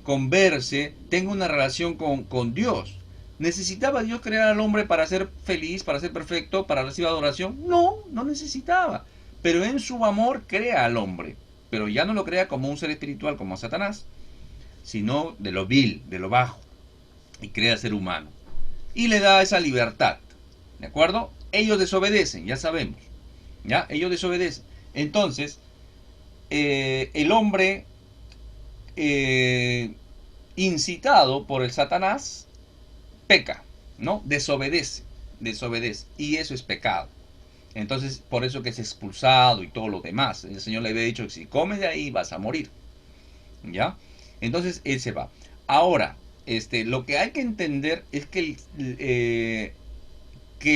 converse, tenga una relación con Dios. ¿Necesitaba Dios crear al hombre para ser feliz, para ser perfecto, para recibir adoración? No, no necesitaba. Pero en su amor crea al hombre. Pero ya no lo crea como un ser espiritual como Satanás, sino de lo vil, de lo bajo. Y crea ser humano. Y le da esa libertad. ¿De acuerdo? Ellos desobedecen, ya sabemos. ¿Ya? Ellos desobedecen. Entonces, el hombre incitado por el Satanás peca, ¿no? Desobedece, desobedece. Y eso es pecado. Entonces, por eso que es expulsado y todo lo demás. El Señor le había dicho que si comes de ahí vas a morir. ¿Ya? Entonces, él se va. Ahora, lo que hay que entender es que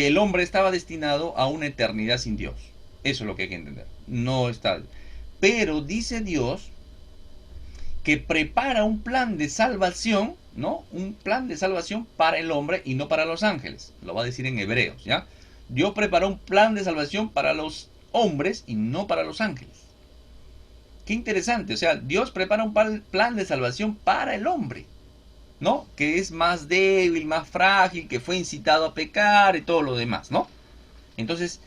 el hombre estaba destinado a una eternidad sin Dios. Eso es lo que hay que entender. No está. Pero dice Dios que prepara un plan de salvación, ¿no? Un plan de salvación para el hombre y no para los ángeles. Lo va a decir en Hebreos, ¿ya? Dios preparó un plan de salvación para los hombres y no para los ángeles. Qué interesante, o sea, Dios prepara un plan de salvación para el hombre, ¿no? Que es más débil, más frágil, que fue incitado a pecar y todo lo demás, ¿no? Entonces,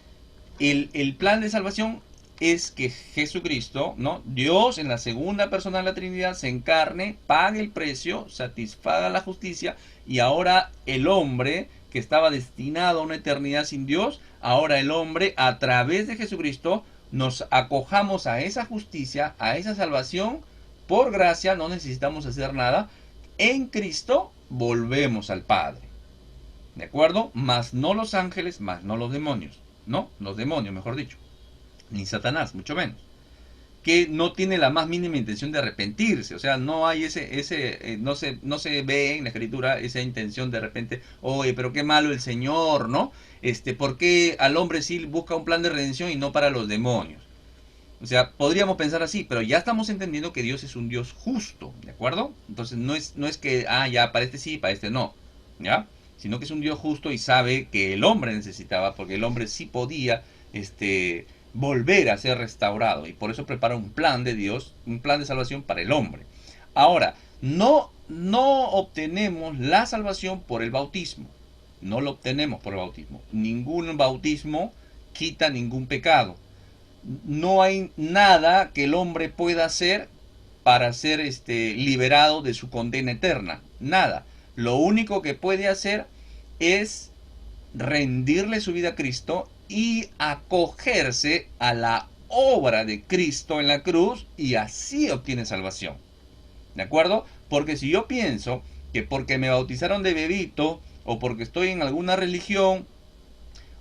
el plan de salvación es que Jesucristo, ¿no? Dios en la segunda persona de la Trinidad se encarne, pague el precio, satisfaga la justicia y ahora el hombre que estaba destinado a una eternidad sin Dios, ahora el hombre a través de Jesucristo nos acojamos a esa justicia, a esa salvación, por gracia, no necesitamos hacer nada, en Cristo volvemos al Padre. ¿De acuerdo? Más no los ángeles, más no los demonios. No, los demonios, mejor dicho. Ni Satanás, mucho menos. Que no tiene la más mínima intención de arrepentirse. O sea, no hay no se ve en la escritura esa intención de repente, oye, pero qué malo el Señor, ¿no? ¿Por qué al hombre sí busca un plan de redención y no para los demonios? O sea, podríamos pensar así, pero ya estamos entendiendo que Dios es un Dios justo, ¿de acuerdo? Entonces no es que, ya, para este sí, para este no, ¿ya? Sino que es un Dios justo y sabe que el hombre necesitaba, porque el hombre sí podía, volver a ser restaurado, y por eso prepara un plan de Dios, un plan de salvación para el hombre. Ahora, no obtenemos la salvación por el bautismo, no lo obtenemos por el bautismo. Ningún bautismo quita ningún pecado. No hay nada que el hombre pueda hacer para ser liberado de su condena eterna. Nada. Lo único que puede hacer es rendirle su vida a Cristo y acogerse a la obra de Cristo en la cruz, y así obtiene salvación. ¿De acuerdo? Porque si yo pienso que porque me bautizaron de bebito, o porque estoy en alguna religión,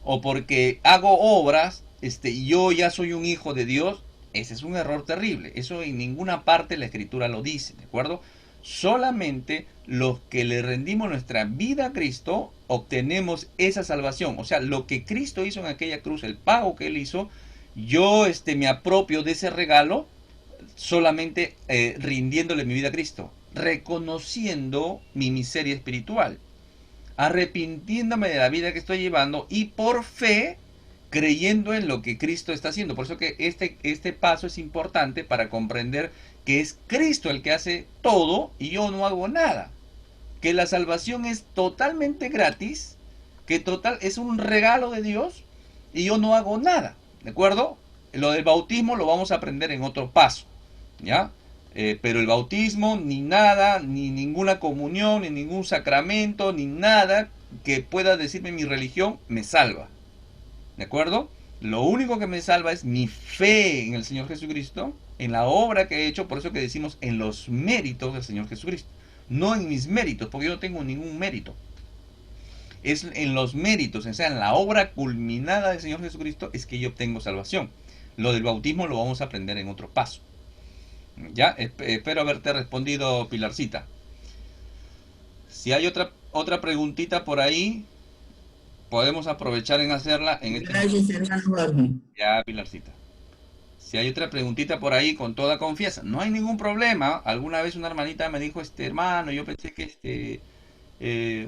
o porque hago obras, yo ya soy un hijo de Dios, ese es un error terrible. Eso en ninguna parte la Escritura lo dice, ¿de acuerdo? Solamente los que le rendimos nuestra vida a Cristo obtenemos esa salvación. O sea, lo que Cristo hizo en aquella cruz, el pago que Él hizo, yo me apropio de ese regalo solamente rindiéndole mi vida a Cristo, reconociendo mi miseria espiritual, arrepintiéndome de la vida que estoy llevando y por fe creyendo en lo que Cristo está haciendo. Por eso que este paso es importante para comprender que es Cristo el que hace todo y yo no hago nada. Que la salvación es totalmente gratis, que es un regalo de Dios y yo no hago nada. ¿De acuerdo? lo del bautismo lo vamos a aprender en otro paso, ¿ya? Pero el bautismo, ni nada, ni ninguna comunión, ni ningún sacramento, ni nada que pueda decirme mi religión me salva, ¿de acuerdo? Lo único que me salva es mi fe en el Señor Jesucristo, en la obra que he hecho, por eso que decimos en los méritos del Señor Jesucristo, no en mis méritos, porque yo no tengo ningún mérito. Es en los méritos, o sea, en la obra culminada del Señor Jesucristo es que yo obtengo salvación. Lo del bautismo lo vamos a aprender en otro paso. Ya, espero haberte respondido, Pilarcita. Si hay otra preguntita por ahí, podemos aprovechar en hacerla en este momento. Gracias, hermano Jorge. Ya, Pilarcita. Si hay otra preguntita por ahí, con toda confianza, no hay ningún problema. Alguna vez una hermanita me dijo, hermano, yo pensé que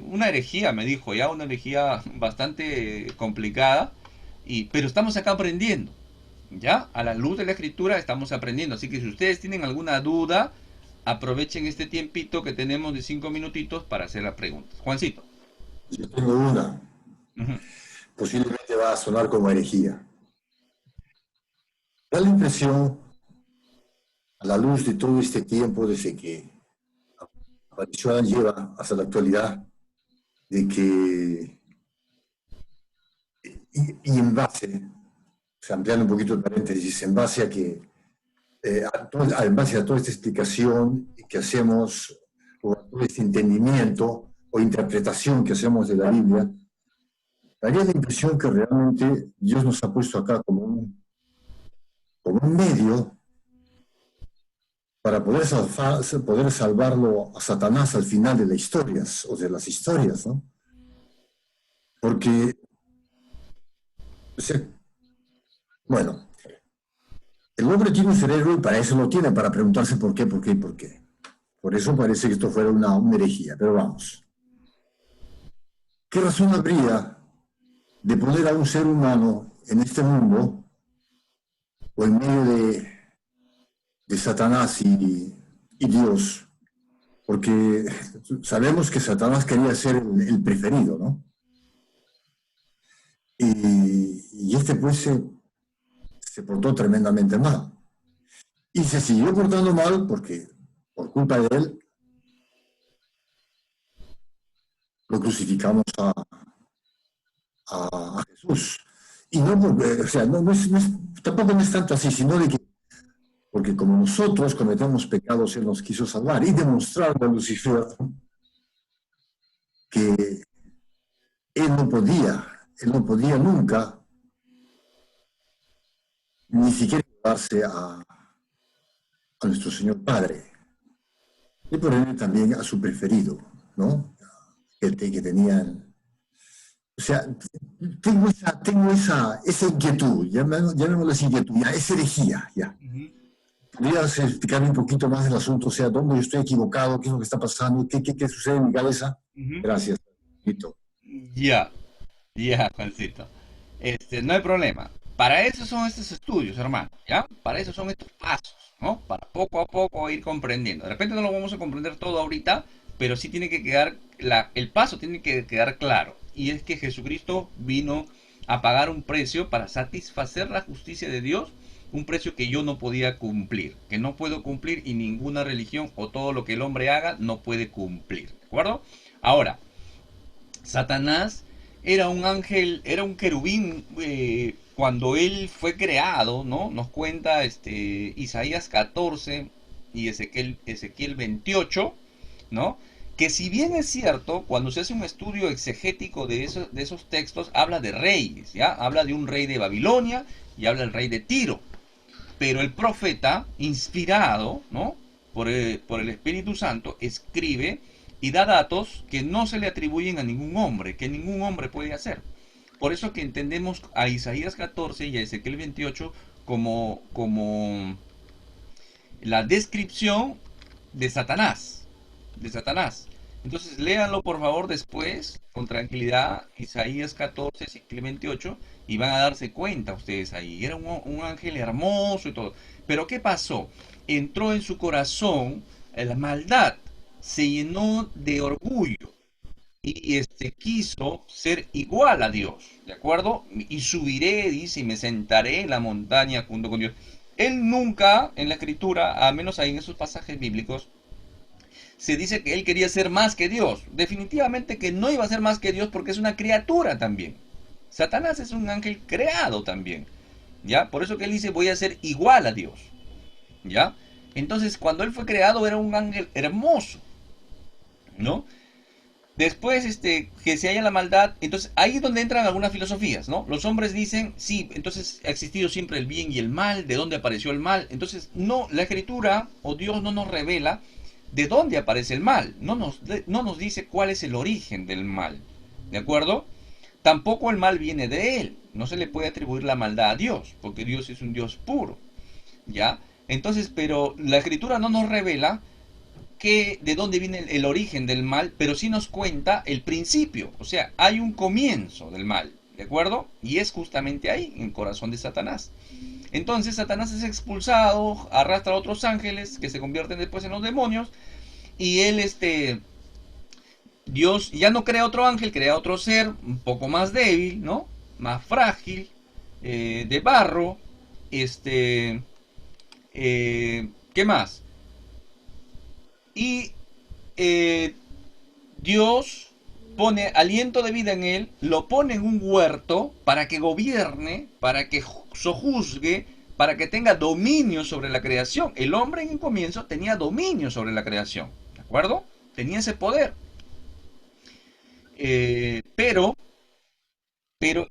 una herejía, me dijo, ya una herejía bastante complicada, pero estamos acá aprendiendo, ya, a la luz de la escritura estamos aprendiendo, así que si ustedes tienen alguna duda, aprovechen este tiempito que tenemos de 5 minutitos para hacer las preguntas. Juancito. Yo tengo una. Ujú. Posiblemente va a sonar como herejía. Da la impresión, a la luz de todo este tiempo, desde que apareció Adán y Eva hasta la actualidad, de que, y en base, o sea, ampliando un poquito el paréntesis, en base a que, en base a toda esta explicación que hacemos, o a todo este entendimiento o interpretación que hacemos de la Biblia, daría la impresión que realmente Dios nos ha puesto acá como un medio para poder salvarlo a Satanás al final de las historias, o de las historias, ¿no? Porque, o sea, bueno, el hombre tiene un cerebro y para eso lo tiene, para preguntarse por qué, por qué y por qué. Por eso parece que esto fuera una herejía, pero vamos. ¿Qué razón habría de poner a un ser humano en este mundo o en medio de Satanás y Dios? Porque sabemos que Satanás quería ser el preferido, ¿no? Y este pues se portó tremendamente mal. Y se siguió portando mal porque por culpa de él lo crucificamos a Jesús. Y no, o sea, tampoco no es tanto así, sino de que, porque como nosotros cometemos pecados, él nos quiso salvar y demostrar a Lucifer que él no podía nunca ni siquiera llevarse a nuestro Señor Padre. Y por ende también a su preferido, ¿no? Que tenían. O sea, tengo esa inquietud, llamémosla esa inquietud, ya, esa herejía, ya. ¿Podrías explicarme un poquito más del asunto? O sea, ¿dónde yo estoy equivocado? ¿Qué es lo que está pasando? ¿Qué sucede en mi cabeza? Gracias, Tito. Ya, ya, Juancito. No hay problema. Para eso son estos estudios, hermano, ¿ya? Para eso son estos pasos, ¿no? Para poco a poco ir comprendiendo. De repente no lo vamos a comprender todo ahorita, pero sí tiene que quedar, el paso tiene que quedar claro. Y es que Jesucristo vino a pagar un precio para satisfacer la justicia de Dios, un precio que yo no podía cumplir, que no puedo cumplir y ninguna religión o todo lo que el hombre haga no puede cumplir, ¿de acuerdo? Ahora, Satanás era un ángel, era un querubín cuando él fue creado, ¿no? Nos cuenta Isaías 14 y Ezequiel 28, ¿no? Que si bien es cierto, cuando se hace un estudio exegético de esos textos, habla de reyes, ¿ya? Habla de un rey de Babilonia y habla del rey de Tiro. Pero el profeta, inspirado, ¿no? Por el Espíritu Santo, escribe y da datos que no se le atribuyen a ningún hombre, que ningún hombre puede hacer. Por eso que entendemos a Isaías 14 y a Ezequiel 28 como la descripción de Satanás. De Satanás. Entonces léanlo por favor después, con tranquilidad, Isaías 14, Ezequiel 28, y van a darse cuenta ustedes ahí. Era un ángel hermoso y todo. Pero ¿qué pasó? Entró en su corazón la maldad, se llenó de orgullo, y quiso ser igual a Dios, ¿de acuerdo? Y subiré, dice, y me sentaré en la montaña junto con Dios. Él nunca en la escritura, a menos ahí en esos pasajes bíblicos, se dice que él quería ser más que Dios. Definitivamente que no iba a ser más que Dios porque es una criatura también. Satanás es un ángel creado también, ¿ya? Por eso que él dice, voy a ser igual a Dios, ¿ya? Entonces, cuando él fue creado era un ángel hermoso, ¿no? Después, que se haya la maldad, entonces ahí es donde entran algunas filosofías, ¿no? Los hombres dicen, sí, entonces ha existido siempre el bien y el mal, ¿de dónde apareció el mal? Entonces, no, la escritura o Dios no nos revela de dónde aparece el mal, no nos dice cuál es el origen del mal, ¿de acuerdo? Tampoco el mal viene de él, no se le puede atribuir la maldad a Dios, porque Dios es un Dios puro, ¿ya? Entonces, pero la escritura no nos revela de dónde viene el origen del mal, pero sí nos cuenta el principio, o sea, hay un comienzo del mal, ¿de acuerdo? Y es justamente ahí, en el corazón de Satanás. Entonces Satanás es expulsado, arrastra a otros ángeles que se convierten después en los demonios, y él, Dios ya no crea otro ángel, crea otro ser un poco más débil, ¿no? Más frágil, de barro, ¿qué más? Y Dios pone aliento de vida en él, lo pone en un huerto para que gobierne, para que sojuzgue, para que tenga dominio sobre la creación. El hombre en el comienzo tenía dominio sobre la creación, ¿de acuerdo? Tenía ese poder. Pero,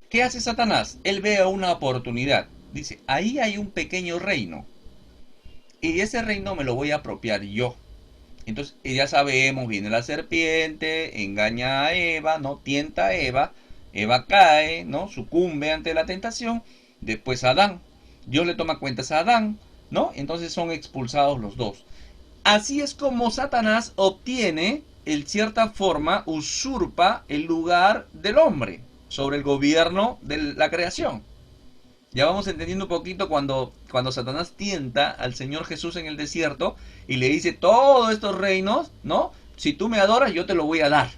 ¿qué hace Satanás? Él ve una oportunidad. Dice, ahí hay un pequeño reino. Y ese reino me lo voy a apropiar yo. Entonces, ya sabemos, viene la serpiente, engaña a Eva, ¿no? Tienta a Eva, Eva cae, ¿no? Sucumbe ante la tentación, después Adán. Dios le toma cuentas a Adán, ¿no? Entonces son expulsados los dos. Así es como Satanás obtiene, en cierta forma, usurpa el lugar del hombre sobre el gobierno de la creación. Ya vamos entendiendo un poquito cuando Satanás tienta al Señor Jesús en el desierto y le dice, todos estos reinos, ¿no? Si tú me adoras, yo te lo voy a dar.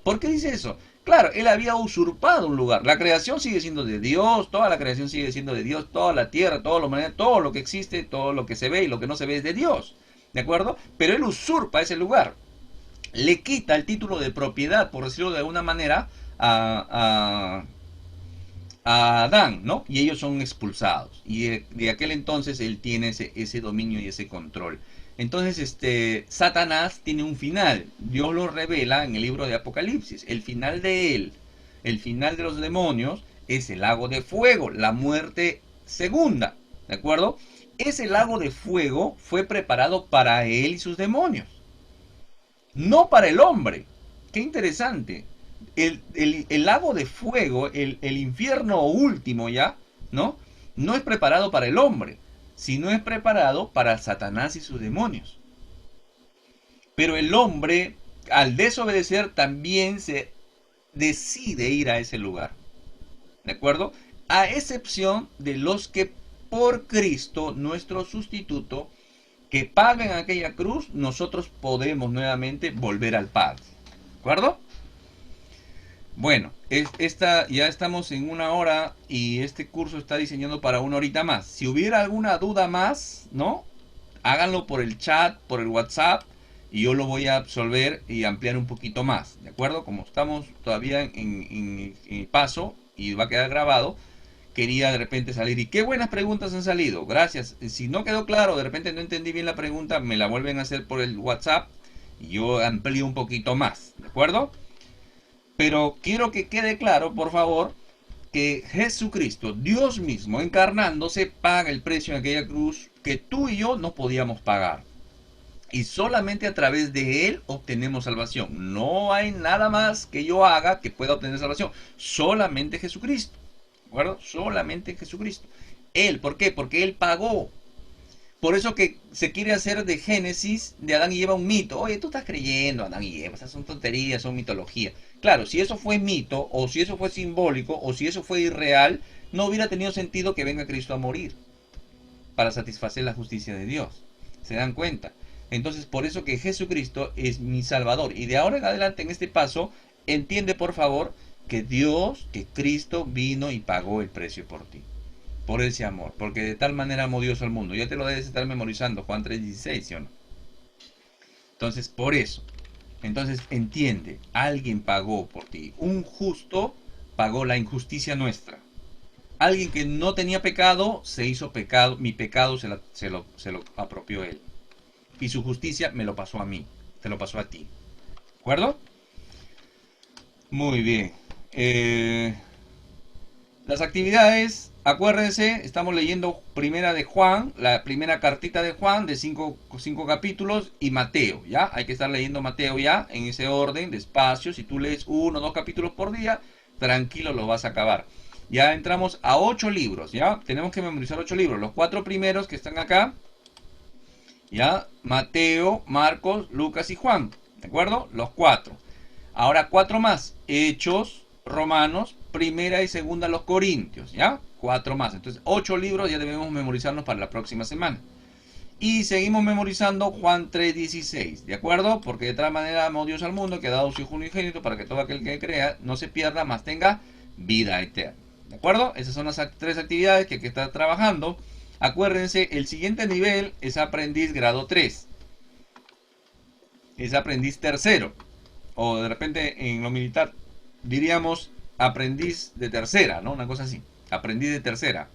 ¿Por qué dice eso? Claro, él había usurpado un lugar. La creación sigue siendo de Dios, toda la creación sigue siendo de Dios, toda la tierra, todo lo que existe, todo lo que se ve y lo que no se ve es de Dios. ¿De acuerdo? Pero él usurpa ese lugar. Le quita el título de propiedad, por decirlo de alguna manera, a Adán, ¿no? Y ellos son expulsados. Y de aquel entonces él tiene ese dominio y ese control. Entonces, Satanás tiene un final. Dios lo revela en el libro de Apocalipsis. El final de él, el final de los demonios, es el lago de fuego, la muerte segunda. ¿De acuerdo? Ese lago de fuego fue preparado para él y sus demonios. No para el hombre. Qué interesante. El lago de fuego, el infierno último ya, ¿no? No es preparado para el hombre, sino es preparado para Satanás y sus demonios. Pero el hombre, al desobedecer, también se decide ir a ese lugar. ¿De acuerdo? A excepción de los que por Cristo, nuestro sustituto, que pagan aquella cruz, nosotros podemos nuevamente volver al Padre. ¿De acuerdo? Bueno, ya estamos en 1 hora y este curso está diseñado para 1 horita más. Si hubiera alguna duda más, ¿no? Háganlo por el chat, por el WhatsApp, y yo lo voy a absolver y ampliar un poquito más, ¿de acuerdo? Como estamos todavía en paso y va a quedar grabado, quería de repente salir. Y qué buenas preguntas han salido, gracias. Si no quedó claro, de repente no entendí bien la pregunta, me la vuelven a hacer por el WhatsApp y yo amplío un poquito más, ¿de acuerdo? Pero quiero que quede claro, por favor, que Jesucristo, Dios mismo, encarnándose, paga el precio en aquella cruz que tú y yo no podíamos pagar. Y solamente a través de Él obtenemos salvación. No hay nada más que yo haga que pueda obtener salvación. Solamente Jesucristo. ¿De acuerdo? Solamente Jesucristo. Él, ¿por qué? Porque Él pagó. Por eso que se quiere hacer de Génesis, de Adán y Eva, un mito. Oye, tú estás creyendo Adán y Eva, esas son tonterías, son mitología. Claro, si eso fue mito, o si eso fue simbólico, o si eso fue irreal, no hubiera tenido sentido que venga Cristo a morir para satisfacer la justicia de Dios. ¿Se dan cuenta? Entonces, por eso que Jesucristo es mi Salvador. Y de ahora en adelante, en este paso, entiende por favor que Dios, que Cristo vino y pagó el precio por ti. Por ese amor. Porque de tal manera amó Dios al mundo. Ya te lo debes estar memorizando, Juan 3:16, ¿sí o no? Entonces, por eso. Entonces, entiende, alguien pagó por ti. Un justo pagó la injusticia nuestra. Alguien que no tenía pecado, se hizo pecado. Mi pecado se lo apropió él. Y su justicia me lo pasó a mí. Te lo pasó a ti. ¿De acuerdo? Muy bien. Las actividades, acuérdense, estamos leyendo primera de Juan, la primera cartita de Juan de cinco capítulos y Mateo, ¿ya? Hay que estar leyendo Mateo ya, en ese orden, despacio. Si tú lees 1 o 2 capítulos por día, tranquilo, lo vas a acabar. Ya entramos a 8 libros, ¿ya? Tenemos que memorizar 8 libros. Los 4 primeros que están acá, ¿ya? Mateo, Marcos, Lucas y Juan, ¿de acuerdo? Los 4. Ahora 4 más. Hechos, Romanos, primera y segunda los Corintios, ¿ya? 4 más. Entonces 8 libros ya debemos memorizarnos para la próxima semana. Y seguimos memorizando Juan 3:16, ¿de acuerdo? Porque de tal manera amó Dios al mundo que ha dado su Hijo unigénito para que todo aquel que crea no se pierda, mas tenga vida eterna. ¿De acuerdo? Esas son las 3 actividades que hay que estar trabajando. Acuérdense, el siguiente nivel es aprendiz grado 3. Es aprendiz tercero. O de repente en lo militar diríamos aprendiz de tercera, ¿no? Una cosa así. Aprendiz de tercera.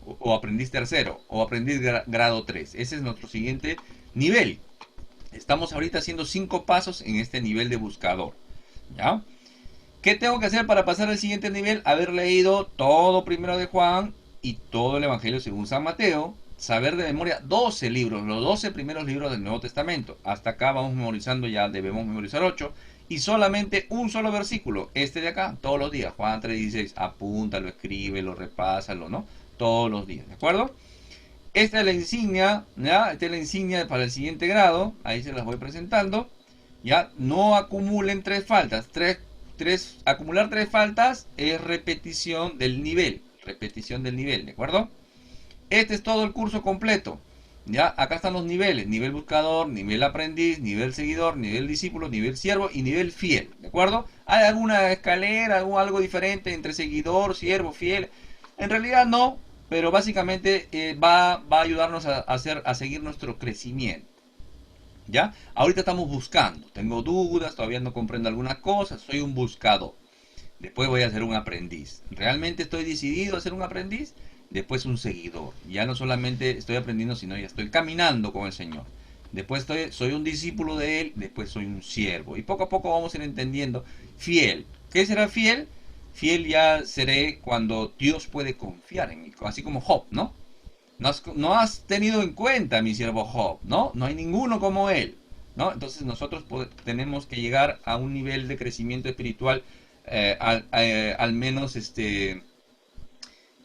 O aprendiz tercero. O aprendiz grado 3. Ese es nuestro siguiente nivel. Estamos ahorita haciendo 5 pasos en este nivel de buscador. ¿Ya? ¿Qué tengo que hacer para pasar al siguiente nivel? Haber leído todo primero de Juan y todo el Evangelio según San Mateo. Saber de memoria 12 libros, los 12 primeros libros del Nuevo Testamento. Hasta acá vamos memorizando, ya debemos memorizar 8. Y solamente un solo versículo, este de acá, todos los días. Juan 3:16, apúntalo, escríbelo, repásalo, ¿no? Todos los días, ¿de acuerdo? Esta es la insignia, ¿ya? Esta es la insignia para el siguiente grado. Ahí se las voy presentando. ¿Ya? No acumulen 3 faltas. Acumular 3 faltas es repetición del nivel. Repetición del nivel, ¿de acuerdo? Este es todo el curso completo. Ya, acá están los niveles: nivel buscador, nivel aprendiz, nivel seguidor, nivel discípulo, nivel siervo y nivel fiel. ¿De acuerdo? ¿Hay alguna escalera, algo diferente entre seguidor, siervo, fiel? En realidad no, pero básicamente va a ayudarnos a seguir nuestro crecimiento. ¿Ya? Ahorita estamos buscando. Tengo dudas, todavía no comprendo algunas cosas. Soy un buscador. Después voy a ser un aprendiz. ¿Realmente estoy decidido a ser un aprendiz? Después un seguidor. Ya no solamente estoy aprendiendo, sino ya estoy caminando con el Señor. Después soy un discípulo de Él, después soy un siervo. Y poco a poco vamos a ir entendiendo. Fiel. ¿Qué será fiel? Fiel ya seré cuando Dios puede confiar en mí. Así como Job, ¿no? No has tenido en cuenta a mi siervo Job, ¿no? No hay ninguno como él, ¿no? Entonces nosotros tenemos que llegar a un nivel de crecimiento espiritual, al menos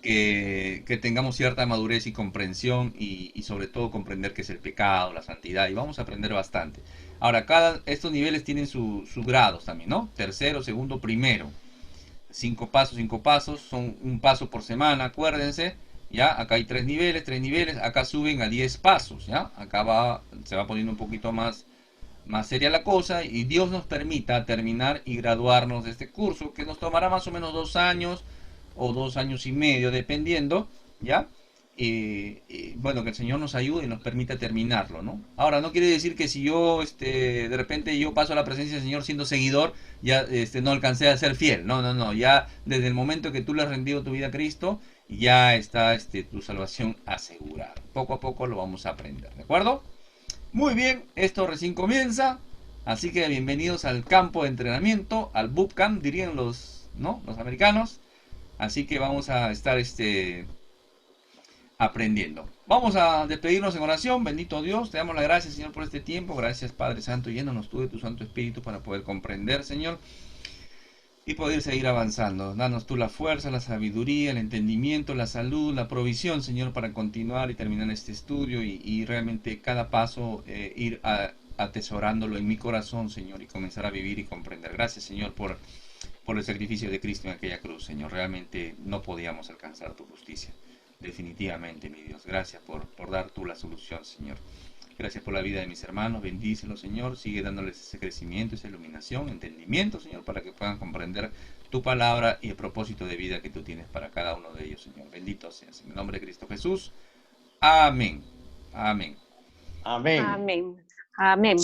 que tengamos cierta madurez y comprensión y sobre todo comprender qué es el pecado, la santidad, y vamos a aprender bastante. Ahora, estos niveles tienen sus grados también, ¿no? Tercero, segundo, primero. 5 pasos, son un paso por semana, acuérdense. ¿Ya? Acá hay 3 niveles, acá suben a 10 pasos, ¿ya? Acá se va poniendo un poquito más seria la cosa, y Dios nos permita terminar y graduarnos de este curso, que nos tomará más o menos 2 años o 2 años y medio, dependiendo, ¿ya? Bueno, que el Señor nos ayude y nos permita terminarlo, ¿no? Ahora, no quiere decir que si yo, de repente yo paso a la presencia del Señor siendo seguidor, ya, no alcancé a ser fiel. No, no, no. Ya desde el momento que tú le has rendido tu vida a Cristo, ya está, tu salvación asegurada. Poco a poco lo vamos a aprender, ¿de acuerdo? Muy bien, esto recién comienza, así que bienvenidos al campo de entrenamiento, al bootcamp, dirían los, ¿no?, los americanos. Así que vamos a estar, aprendiendo. Vamos a despedirnos en oración. Bendito Dios, te damos las gracias, Señor, por este tiempo. Gracias, Padre Santo, llénanos tú de tu Santo Espíritu para poder comprender, Señor, y poder seguir avanzando. Danos tú la fuerza, la sabiduría, el entendimiento, la salud, la provisión, Señor, para continuar y terminar este estudio y realmente cada paso ir atesorándolo en mi corazón, Señor, y comenzar a vivir y comprender. Gracias, Señor, por el sacrificio de Cristo en aquella cruz, Señor. Realmente no podíamos alcanzar tu justicia. Definitivamente, mi Dios. Gracias por dar tú la solución, Señor. Gracias por la vida de mis hermanos, bendícelos, Señor, sigue dándoles ese crecimiento, esa iluminación, entendimiento, Señor, para que puedan comprender tu palabra y el propósito de vida que tú tienes para cada uno de ellos, Señor. Bendito seas. En el nombre de Cristo Jesús. Amén. Amén. Amén. Amén. Amén.